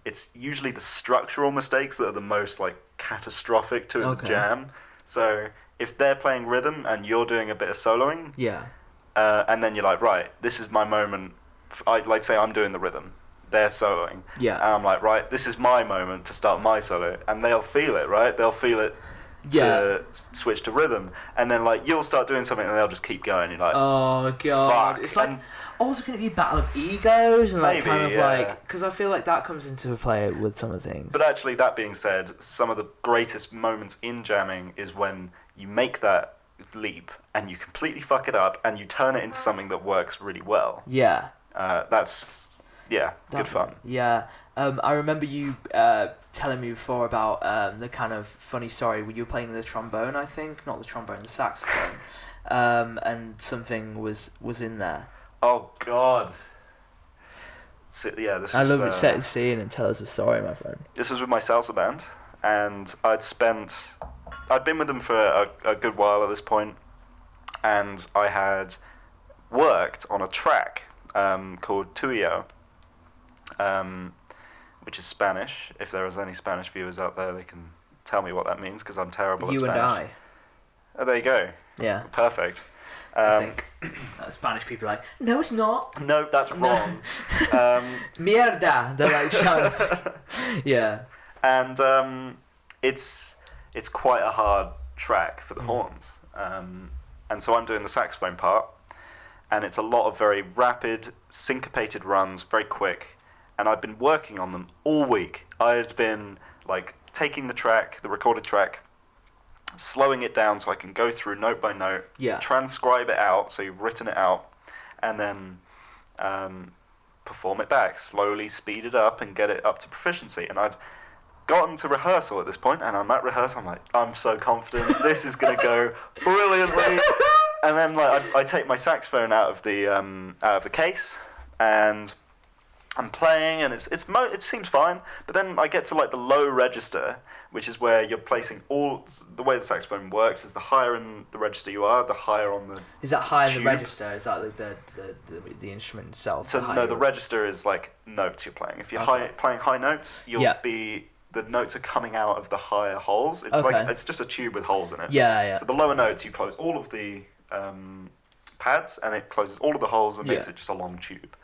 it's usually the structural mistakes that are the most like catastrophic to the jam. So if they're playing rhythm and you're doing a bit of soloing, and then you're like, right, this is my moment. Like say I'm doing the rhythm, they're soloing, and I'm like, right, this is my moment to start my solo, and they'll feel it, right? They'll feel it. To switch to rhythm, and then like you'll start doing something and they'll just keep going. You're like, oh god, fuck. It's like also going to be a battle of egos and like maybe, kind of like, because I feel like that comes into play with some of the things. But actually, that being said, some of the greatest moments in jamming is when you make that leap and you completely fuck it up and you turn it into something that works really well. That's good fun. I remember you telling me before about the kind of funny story where you were playing the trombone, I think, not the trombone, the saxophone, and something was in there. Oh God! This. I love it. Set the scene and tell us a story, my friend. This was with my salsa band, and I'd been with them for a good while at this point, and I had worked on a track called Tuyo. Which is Spanish. If there is any Spanish viewers out there, they can tell me what that means, because I'm terrible at Spanish. You and I. Oh, there you go. Yeah. Perfect. I think Spanish people are like, no, it's not. No, that's wrong. Mierda. They're like, shut up. Yeah. And it's quite a hard track for the horns. And so I'm doing the saxophone part, and it's a lot of very rapid, syncopated runs, very quick. And I've been working on them all week. I had been like taking the recorded track, slowing it down so I can go through note by note, transcribe it out, so you've written it out, and then perform it back, slowly speed it up and get it up to proficiency. And I'd gotten to rehearsal at this point, and I'm at rehearsal, I'm like, I'm so confident, this is going to go brilliantly. And then like I take my saxophone out of the case, and I'm playing, and it seems fine, but then I get to like the low register, which is where you're placing the way the saxophone works is the higher in the register you are, the higher on the Is that higher in tube. the register? Is that the instrument itself? So no, the register is like notes you're playing. If you're playing high notes, the notes are coming out of the higher holes. It's like it's just a tube with holes in it. Yeah. So the lower notes, you close all of the pads, and it closes all of the holes and makes it just a long tube.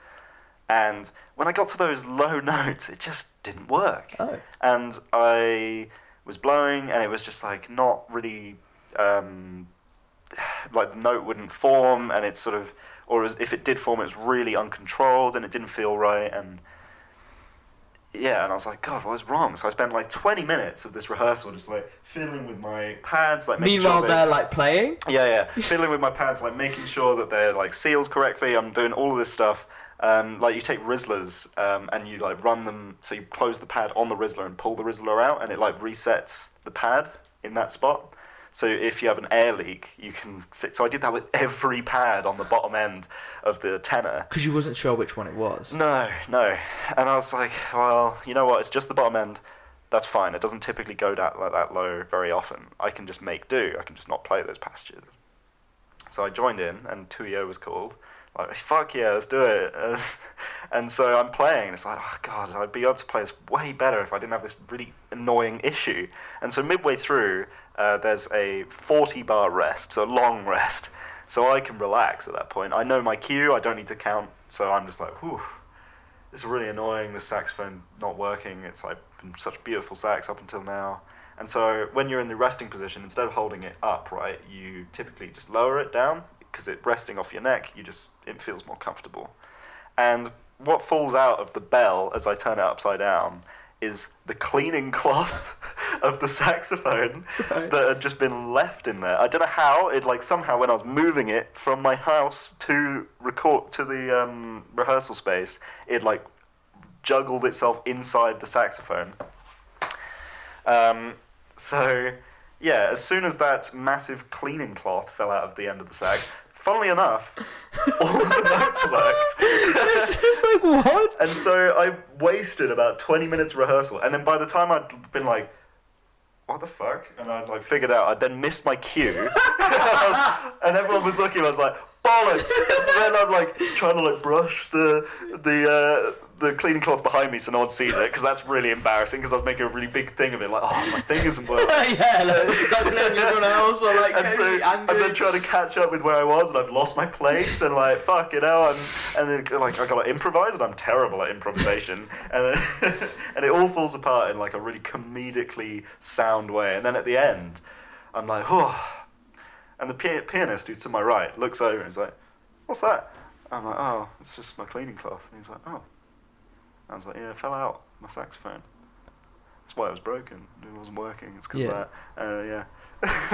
And when I got to those low notes, it just didn't work. Oh. And I was blowing, and it was just like not really, like the note wouldn't form, and it's sort of, or if it did form, it was really uncontrolled, and it didn't feel right, and I was like, God, what was wrong? So I spent like 20 minutes of this rehearsal just like fiddling with my pads, like making Meanwhile, sure they're like playing? Yeah, fiddling with my pads, like making sure that they're like sealed correctly. I'm doing all of this stuff. Like you take Rizzlers and you like run them, so you close the pad on the Rizzler and pull the Rizzler out, and it like resets the pad in that spot. So if you have an air leak, you can fix. So I did that with every pad on the bottom end of the tenor. Because you wasn't sure which one it was. No. And I was like, well, you know what? It's just the bottom end. That's fine. It doesn't typically go that low very often. I can just make do. I can just not play those passages. So I joined in, and Tuyo was called. Like, fuck yeah, let's do it. And so I'm playing, and it's like, oh God, I'd be able to play this way better if I didn't have this really annoying issue. And so midway through, there's a 40-bar rest, so a long rest. So I can relax at that point. I know my cue, I don't need to count, so I'm just like, whew, it's really annoying, the saxophone not working. It's like been such beautiful sax up until now. And so when you're in the resting position, instead of holding it up, right, you typically just lower it down, because it resting off your neck, it feels more comfortable. And what falls out of the bell as I turn it upside down is the cleaning cloth of the saxophone that had just been left in there. I don't know how, it like somehow when I was moving it from my house to the rehearsal space, it like juggled itself inside the saxophone. So, yeah, as soon as that massive cleaning cloth fell out of the end of the sax, funnily enough, all of the notes worked. It's just like, what? And so I wasted about 20 minutes rehearsal, and then by the time I'd been like, what the fuck? And I'd like figured out, I'd then missed my cue, and everyone was looking, I was like, bollocks! And so then I'm like trying to like brush the cleaning cloth behind me so no one sees it, because that's really embarrassing, because I was making a really big thing of it, like, oh, my thing isn't working. Yeah, like, that's letting everyone else, or like, and so I'm then trying to catch up with where I was, and I've lost my place, and like, fuck, and then like, I gotta improvise, and I'm terrible at improvisation, and then, and it all falls apart in like a really comedically sound way, and then at the end, I'm like, oh, and the pianist who's to my right looks over and he's like, what's that? I'm like, oh, it's just my cleaning cloth. And he's like, oh. I was like, yeah, it fell out, my saxophone. That's why it was broken. It wasn't working. It's because of that. Yeah.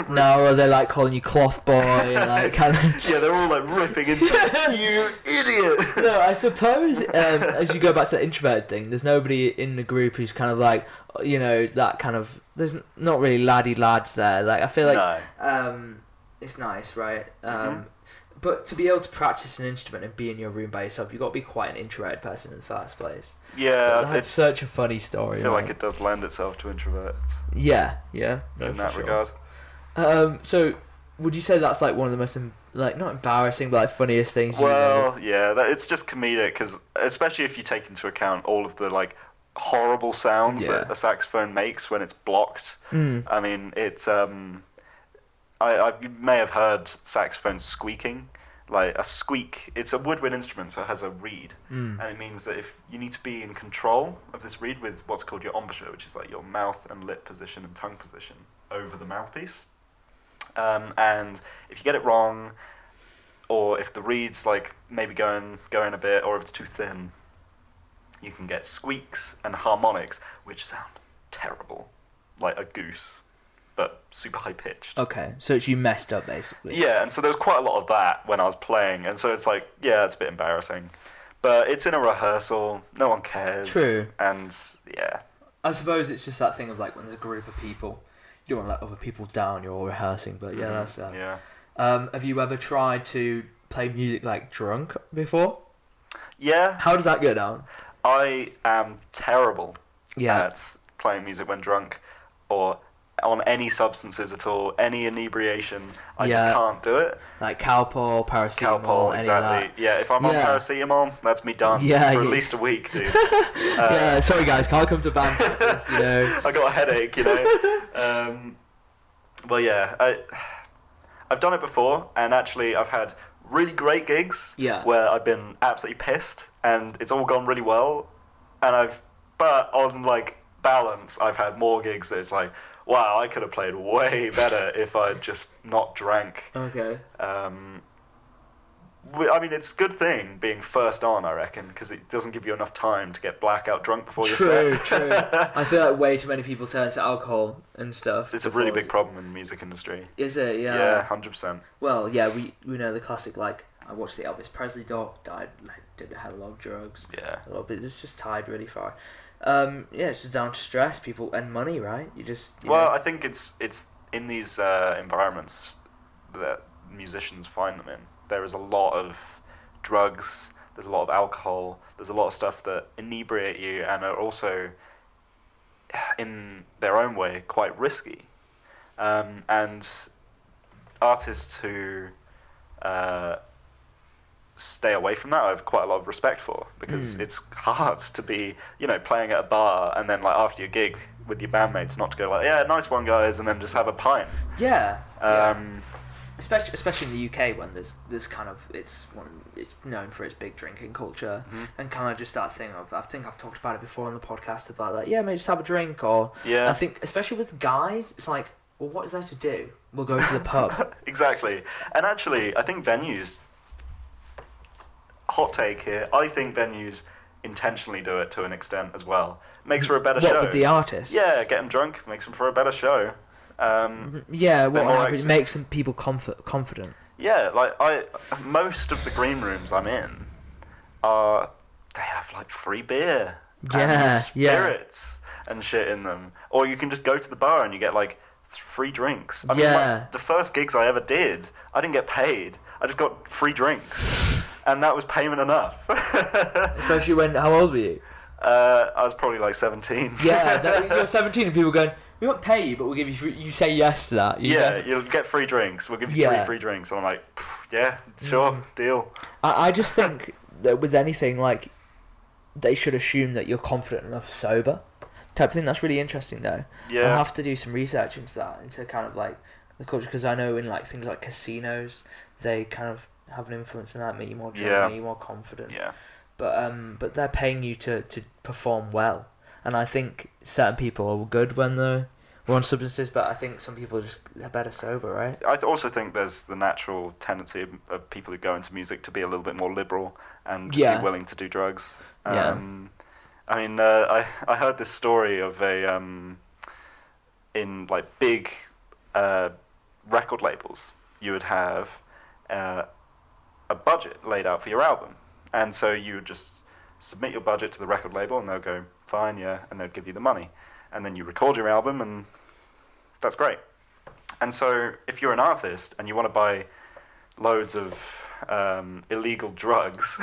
No, or they're like calling you cloth boy, and like kind of. Yeah, they're all like ripping into it. You idiot. No, I suppose as you go back to the introverted thing, there's nobody in the group who's kind of like, you know, that kind of. There's not really laddie lads there. Like I feel like it's nice, right? But to be able to practice an instrument and be in your room by yourself, you've got to be quite an introverted person in the first place. Yeah, it's such a funny story. I feel like it does lend itself to introverts. Yeah, no, in that sure. regard. So would you say that's like one of the most like not embarrassing but like funniest things? Well, yeah, it's just comedic, because especially if you take into account all of the like horrible sounds that a saxophone makes when it's blocked. I mean, it's you may have heard saxophones squeaking. Like a squeak, it's a woodwind instrument, so it has a reed, and it means that if you need to be in control of this reed with what's called your embouchure, which is like your mouth and lip position and tongue position over the mouthpiece, and if you get it wrong, or if the reed's like maybe going a bit, or if it's too thin, you can get squeaks and harmonics, which sound terrible, like a goose, but super high pitched. Okay, so it's you messed up basically. Yeah, and so there was quite a lot of that when I was playing, and so it's like, yeah, it's a bit embarrassing, but it's in a rehearsal, no one cares. True. And yeah, I suppose it's just that thing of like when there's a group of people, you don't want to let other people down. You're all rehearsing, but yeah, that's yeah. Have you ever tried to play music like drunk before? Yeah. How does that go down? I am terrible at playing music when drunk, or on any substances at all, any inebriation. I just can't do it. Like Calpol, paracetamol, exactly. Yeah, if I'm on paracetamol, that's me done for at least a week, dude. Yeah, sorry guys, can't come to band practice, you know. I got a headache, you know. Well, yeah, I've done it before, and actually I've had really great gigs where I've been absolutely pissed, and it's all gone really well, and but on like balance, I've had more gigs that it's like, wow, I could have played way better if I'd just not drank. Okay. I mean, it's a good thing being first on, I reckon, because it doesn't give you enough time to get blackout drunk before your set. True. I feel like way too many people turn to alcohol and stuff. It's a really big problem in the music industry. Is it? Yeah. Yeah, 100%. Well, yeah, we know the classic, like, I watched the Elvis Presley doc, died, like, did a hell of a lot of drugs. Yeah. A lot, but it's just tied really far. Yeah, it's just down to stress, people, and money, right? You know. I think it's in these environments that musicians find them in. There is a lot of drugs, there's a lot of alcohol, there's a lot of stuff that inebriate you and are also, in their own way, quite risky. And artists who stay away from that, I have quite a lot of respect for, because it's hard to be, you know, playing at a bar and then like after your gig with your bandmates not to go like, yeah, nice one guys, and then just have a pint. Yeah. Especially in the UK when there's kind of it's known for its big drinking culture, and kind of just that thing of, I think I've talked about it before on the podcast about like, yeah, maybe just have a drink, or I think especially with guys, it's like, well, what is there to do? We'll go to the pub. Exactly. And actually, I think venues, hot take here, I think venues intentionally do it to an extent as well. Makes for a better show. What, with the artists? Yeah, get them drunk, makes them for a better show. It makes some people confident. Yeah, like most of the green rooms I'm in they have like free beer Yeah, and spirits and shit in them. Or you can just go to the bar and you get like free drinks. I mean, the first gigs I ever did, I didn't get paid. I just got free drinks, and that was payment enough. Especially when, how old were you? I was probably like 17. Yeah, you're 17 and people going, we won't pay you, but we'll give you free. You say yes to that. You'll get free drinks. We'll give you 3 free drinks. And I'm like, yeah, sure, deal. I just think that with anything, like, they should assume that you're confident enough sober. Type of thing. That's really interesting, though. Yeah. I'll have to do some research into that, into kind of like the culture, because I know in like things like casinos, they kind of have an influence in that, make you more drunk, make you more confident. Yeah. But they're paying you to perform well, and I think certain people are good when they're on substances, but I think some people are better sober, right? I also think there's the natural tendency of people who go into music to be a little bit more liberal and just be willing to do drugs. I mean, I heard this story of a in like big record labels, you would have a budget laid out for your album, and so you would just submit your budget to the record label, and they'll go, fine, yeah, and they'll give you the money, and then you record your album, and that's great. And so if you're an artist and you want to buy loads of illegal drugs,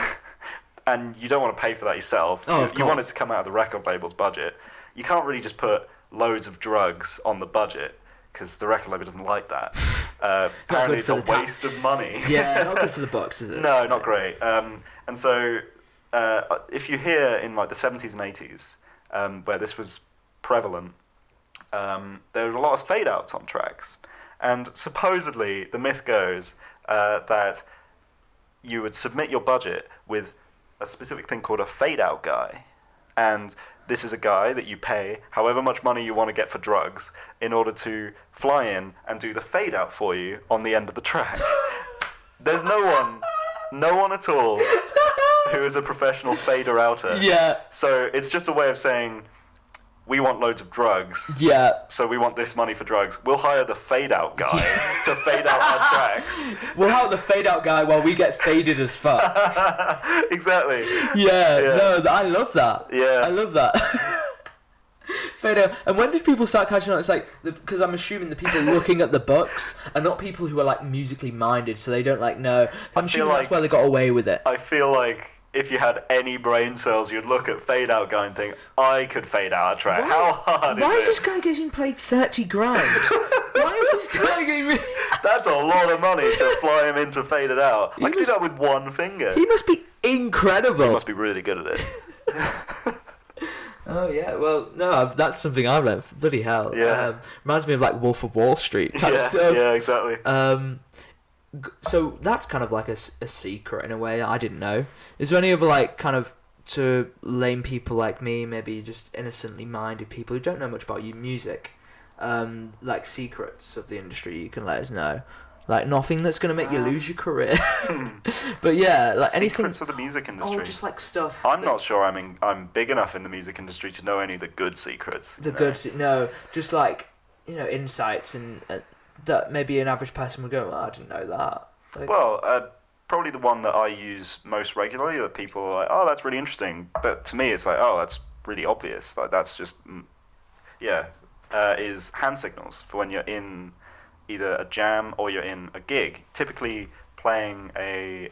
and you don't want to pay for that yourself, you want it to come out of the record label's budget, you can't really just put loads of drugs on the budget, because the record label doesn't like that. Apparently it's a waste of money. Yeah, not good for the bucks, is it? No, not great. And so if you hear in like the 70s and 80s, where this was prevalent, there was a lot of fade outs on tracks. And supposedly the myth goes that you would submit your budget with a specific thing called a fade out guy. And this is a guy that you pay however much money you want to get for drugs in order to fly in and do the fade out for you on the end of the track. There's no one at all who is a professional fader outer. Yeah. So it's just a way of saying, we want loads of drugs. Yeah. So we want this money for drugs. We'll hire the fade out guy to fade out our tracks. We'll hire the fade out guy while we get faded as fuck. Exactly. Yeah. No, I love that. Yeah. I love that. Fade out. And when did people start catching on? It's like, because I'm assuming the people looking at the books are not people who are like musically minded, so they don't like know. I'm assuming that's why they got away with it. I feel like if you had any brain cells, you'd look at fade out guy and think, I could fade out a track. How hard is it? Why is this guy getting paid 30 grand? Why is this guy getting... That's a lot of money to fly him into fade it out. I could do that with one finger. He must be incredible. He must be really good at it. Oh, yeah. Well, no, that's something I've learned. Bloody hell. Yeah. Reminds me of like Wolf of Wall Street type stuff. Yeah, exactly. So that's kind of like a secret in a way I didn't know. Is there any other like kind of, to lame people like me, maybe just innocently minded people who don't know much about music, like secrets of the industry you can let us know? Like nothing that's going to make you lose your career. But yeah, like anything. Secrets of the music industry. Oh, just like stuff. I'm not sure I'm big enough in the music industry to know any of the good secrets. No, just like, insights and that maybe an average person would go, I didn't know that. Like, well, probably the one that I use most regularly that people are like, oh, that's really interesting. But to me, it's like, oh, that's really obvious. Like that's just, is hand signals for when you're in either a jam or you're in a gig. Typically playing a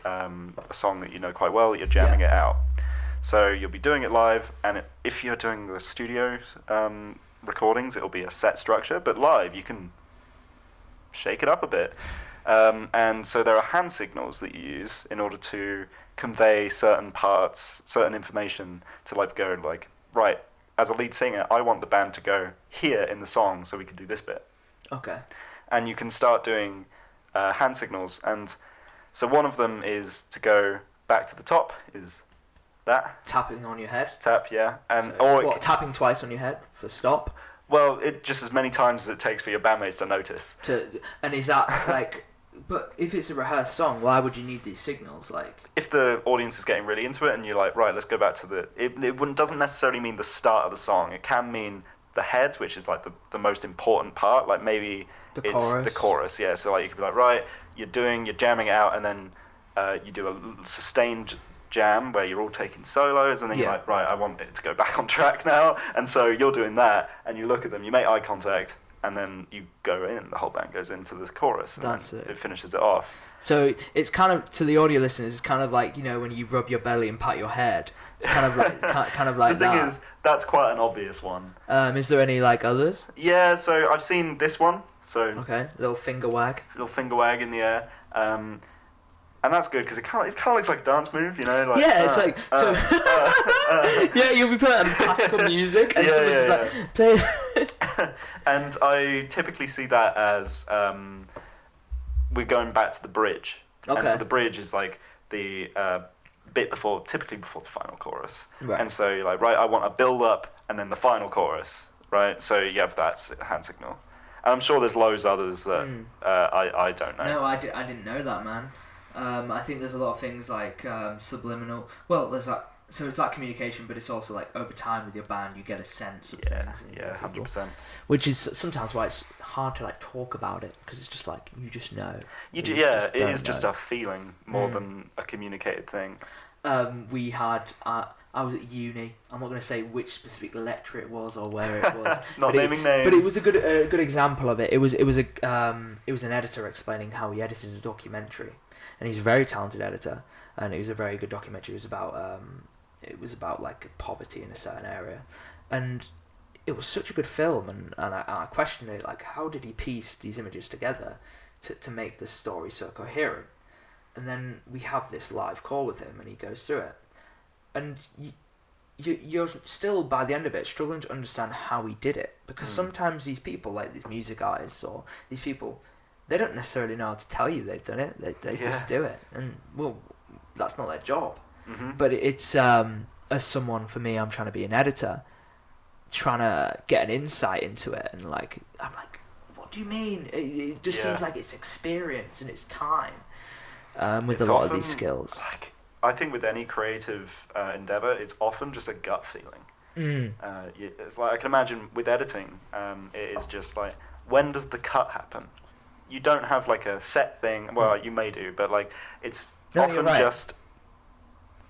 song that you know quite well, that you're jamming it out. So you'll be doing it live, and if you're doing the studio recordings, it'll be a set structure. But live, you can shake it up a bit. And so there are hand signals that you use in order to convey certain parts, certain information to like go like, right, as a lead singer, I want the band to go here in the song so we can do this bit. Okay. And you can start doing hand signals. And so one of them is to go back to the top, is that. Tapping on your head? Tap, yeah. And so, tapping twice on your head for stop? Well, it just as many times as it takes for your bandmates to notice. And is that like... But if it's a rehearsed song, why would you need these signals? Like, if the audience is getting really into it and you're like, right, let's go back to the... It doesn't necessarily mean the start of the song. It can mean the head, which is like the most important part. Like maybe the chorus, yeah. So like you could be like, right, you're jamming it out, and then you do a sustained jam where you're all taking solos, and then you're Yeah. like, right, I want it to go back on track now, and so you're doing that, and you look at them, you make eye contact, and then you go in, the whole band goes into the chorus, and That's then it. it finishes it off. So it's kind of, to the audio listeners, it's kind of like, you know, when you rub your belly and pat your head. It's kind of like kind of like the thing that. is, that's quite an obvious one. Is there any like others? Yeah, so I've seen this one, so Okay, little finger wag. little finger wag in the air, and that's good because it kind of looks like a dance move, you know? Like, Yeah, it's like so. Yeah, you'll be putting on classical music, and someone's just like play. And I typically see that as we're going back to the bridge. Okay. And so the bridge is like the bit before, typically before the final chorus. Right. And so you're like, right, I want a build up and then the final chorus, right? So you have that hand signal. And I'm sure there's loads others that I don't know. No, I didn't know that, man. I think there's a lot of things like subliminal. Well, there's that. So it's like communication, but it's also like over time with your band, you get a sense of things. And Yeah, people. 100%. Which is sometimes why it's hard to like talk about it, because it's just like you just know. You do, just yeah, it don't is just know. a feeling more than a communicated thing. We had. I was at uni. I'm not going to say which specific lecture it was or where it was. Not naming names. But it was a good example of it. It was an editor explaining how he edited a documentary, and he's a very talented editor, and it was a very good documentary. It was about like poverty in a certain area, and it was such a good film. And I questioned it, like, how did he piece these images together to make the story so coherent? And then we have this live call with him, and he goes through it, and you're still by the end of it struggling to understand how he did it, because sometimes these people, like these music guys or these people, they don't necessarily know how to tell you they've done it. They just do it, and well, that's not their job. Mm-hmm. But it's as someone, for me, I'm trying to be an editor, trying to get an insight into it, and like I'm like, what do you mean? It just seems like it's experience and it's time with It's a lot of often, these skills. Like, I think with any creative endeavor, it's often just a gut feeling. It's like I can imagine with editing, it is just like, when does the cut happen? You don't have like a set thing. Well, you may do, but like it's often right. just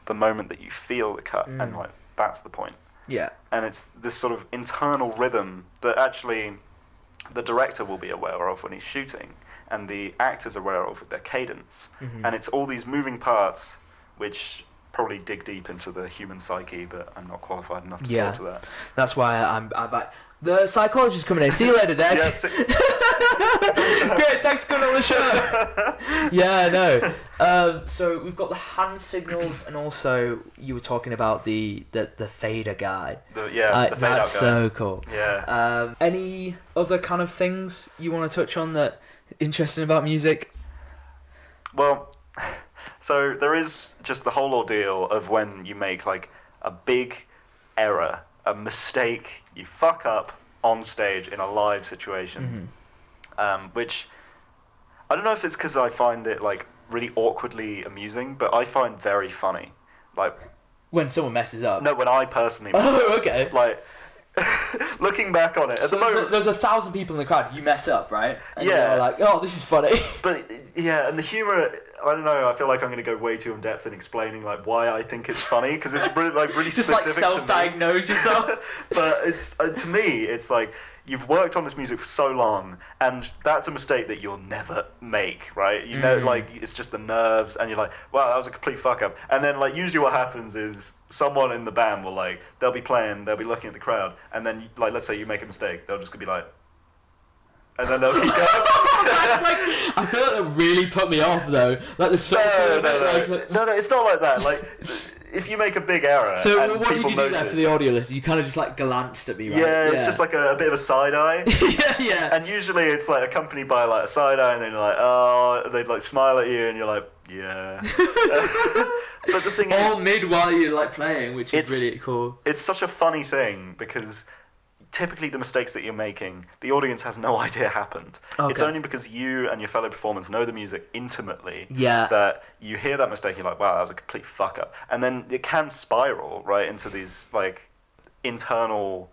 the moment that you feel the cut, and like that's the point. Yeah. And it's this sort of internal rhythm that actually the director will be aware of when he's shooting, and the actors are aware of with their cadence. And it's all these moving parts which probably dig deep into the human psyche, but I'm not qualified enough to talk to that. That's why I'm like, the psychologist's coming in. See you later, Dad. Yeah, Great, thanks for coming on the show. Yeah, no. So we've got the hand signals, and also you were talking about the fader guy. the fade out guy. That's so cool. Yeah. Any other kind of things you want to touch on that interesting about music? Well, so there is just the whole ordeal of when you make like a big error, a mistake, you fuck up on stage in a live situation, which I don't know if it's because I find it like really awkwardly amusing, but I find very funny. Like When someone messes up. no, when I personally mess Oh, up. okay. Like looking back on it at So the moment. there's 1,000 people in the crowd. You mess up, right? And Yeah. You're like, oh, this is funny. But yeah, and the humor, I don't know. I feel like I'm going to go way too in depth in explaining like why I think it's funny, because it's really Just like specific to me. self-diagnose yourself. But it's to me, it's like you've worked on this music for so long, and that's a mistake that you'll never make, right? You know, like it's just the nerves, and you're like, wow, that was a complete fuck up. And then like usually what happens is someone in the band will like they'll be playing, they'll be looking at the crowd, and then like let's say you make a mistake, they'll just be like. And then they'll keep going. I feel like that really put me off though. Like the subtlety of it, like- No, it's not like that. Like, if you make a big error, So and what did people you do there notice, for the audio list? You kind of just like glanced at me, right? Yeah, it's just like a bit of a side eye. yeah. And usually it's like accompanied by like a side eye, and then you're like, oh, they'd like smile at you, and you're like, yeah. But the thing all is, mid while you're like playing, which is really cool. it's such a funny thing because typically the mistakes that you're making, the audience has no idea happened. Okay. It's only because you and your fellow performers know the music intimately Yeah. that you hear that mistake, you're like, wow, that was a complete fuck up. And then it can spiral, right, into these like internal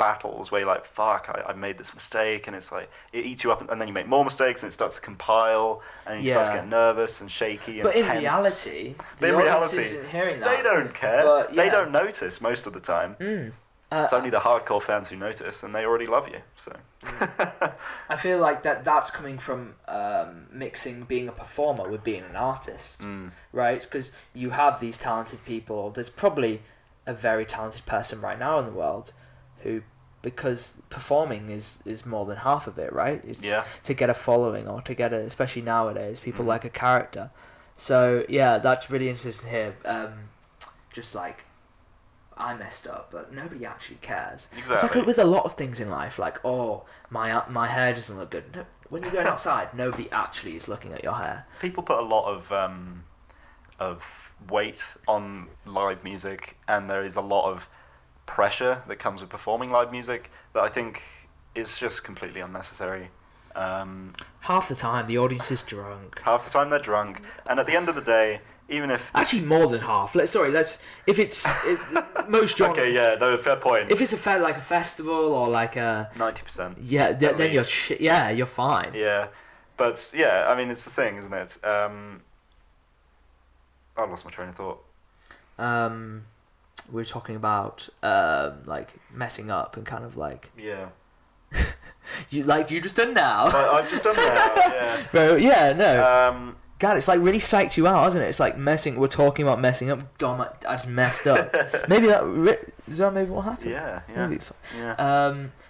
battles where you're like, fuck, I made this mistake, and it's like it eats you up, and then you make more mistakes, and it starts to compile, and you start to get nervous and shaky and but tense. in reality, but in audience reality, isn't hearing that. they don't care. But, They don't notice most of the time. It's only the hardcore fans who notice, and they already love you. So I feel like that's coming from mixing being a performer with being an artist, right? Because you have these talented people. There's probably a very talented person right now in the world who, because performing is more than half of it, right? It's to get a following, or to get especially nowadays, people like a character. So yeah, that's really interesting here. Just like, I messed up, but nobody actually cares. Exactly. It's like with a lot of things in life, like, oh, my hair doesn't look good. No, when you're going outside, nobody actually is looking at your hair. People put a lot of weight on live music, and there is a lot of pressure that comes with performing live music that I think is just completely unnecessary. Half the time, the audience is drunk. Half the time they're drunk, and at the end of the day, even if actually more than half. If it's most drunk. Okay, yeah, no, fair point. If it's like a festival or like a 90%. Yeah, then you're fine. Yeah, but yeah, I mean, it's the thing, isn't it? I lost my train of thought. We were talking about like messing up and kind of like you just done now. I've just done now. Yeah. Bro, yeah, no. God, it's like really psyched you out, hasn't it? It's like we're talking about messing up. Damn, I just messed up. Maybe is that maybe what happened? Yeah. Maybe.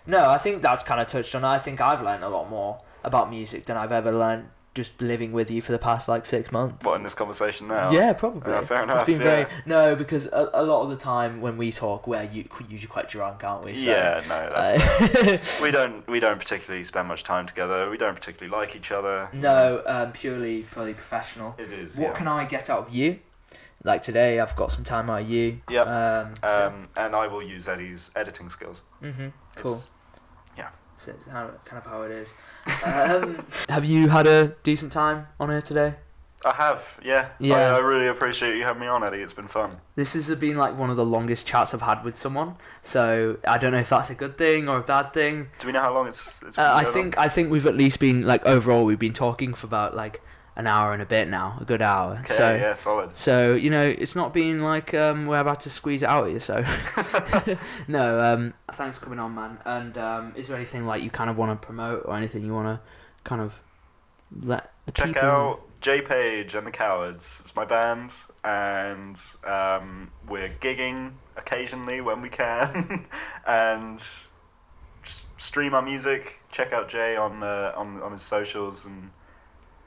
No, I think that's kind of touched on. I think I've learned a lot more about music than I've ever learned just living with you for the past like 6 months. What, in this conversation now? Yeah, probably. Fair enough. It's been no, because a lot of the time when we talk, we're usually quite drunk, aren't we? So, yeah, no, that's we don't particularly spend much time together. We don't particularly like each other. No, purely professional. It is. What can I get out of you? Like today, I've got some time out of you. Yep. And I will use Eddie's editing skills. Cool. Yeah. So it's kind of how it is. Have you had a decent time on here today? I have, yeah. I really appreciate you having me on, Eddie. It's been fun. This has been like one of the longest chats I've had with someone, so I don't know if that's a good thing or a bad thing. Do we know how long it's been I think we've at least been, like, overall we've been talking for about like an hour and a bit now, a good hour. Okay, so, yeah, solid. So, it's not been like we're about to squeeze it out of you, so. No, thanks for coming on, man. And is there anything like you kind of want to promote or anything you want to kind of let the people... Check out J Page and the Cowards. It's my band, and we're gigging occasionally when we can, and just stream our music. Check out Jay on his socials, and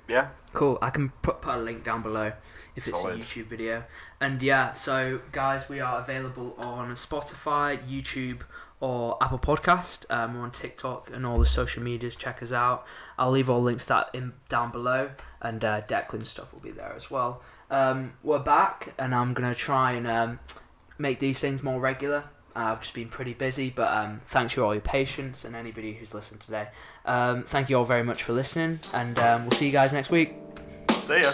yeah. Cool. I can put a link down below if it's Solid. a YouTube video. And yeah, so guys, we are available on Spotify, YouTube, or Apple Podcast. We're on TikTok and all the social medias. Check us out. I'll leave all links down below, and Declan stuff will be there as well. We're back, and I'm gonna try and make these things more regular. I've just been pretty busy, but thanks for all your patience and anybody who's listened today. Thank you all very much for listening, and we'll see you guys next week. See ya.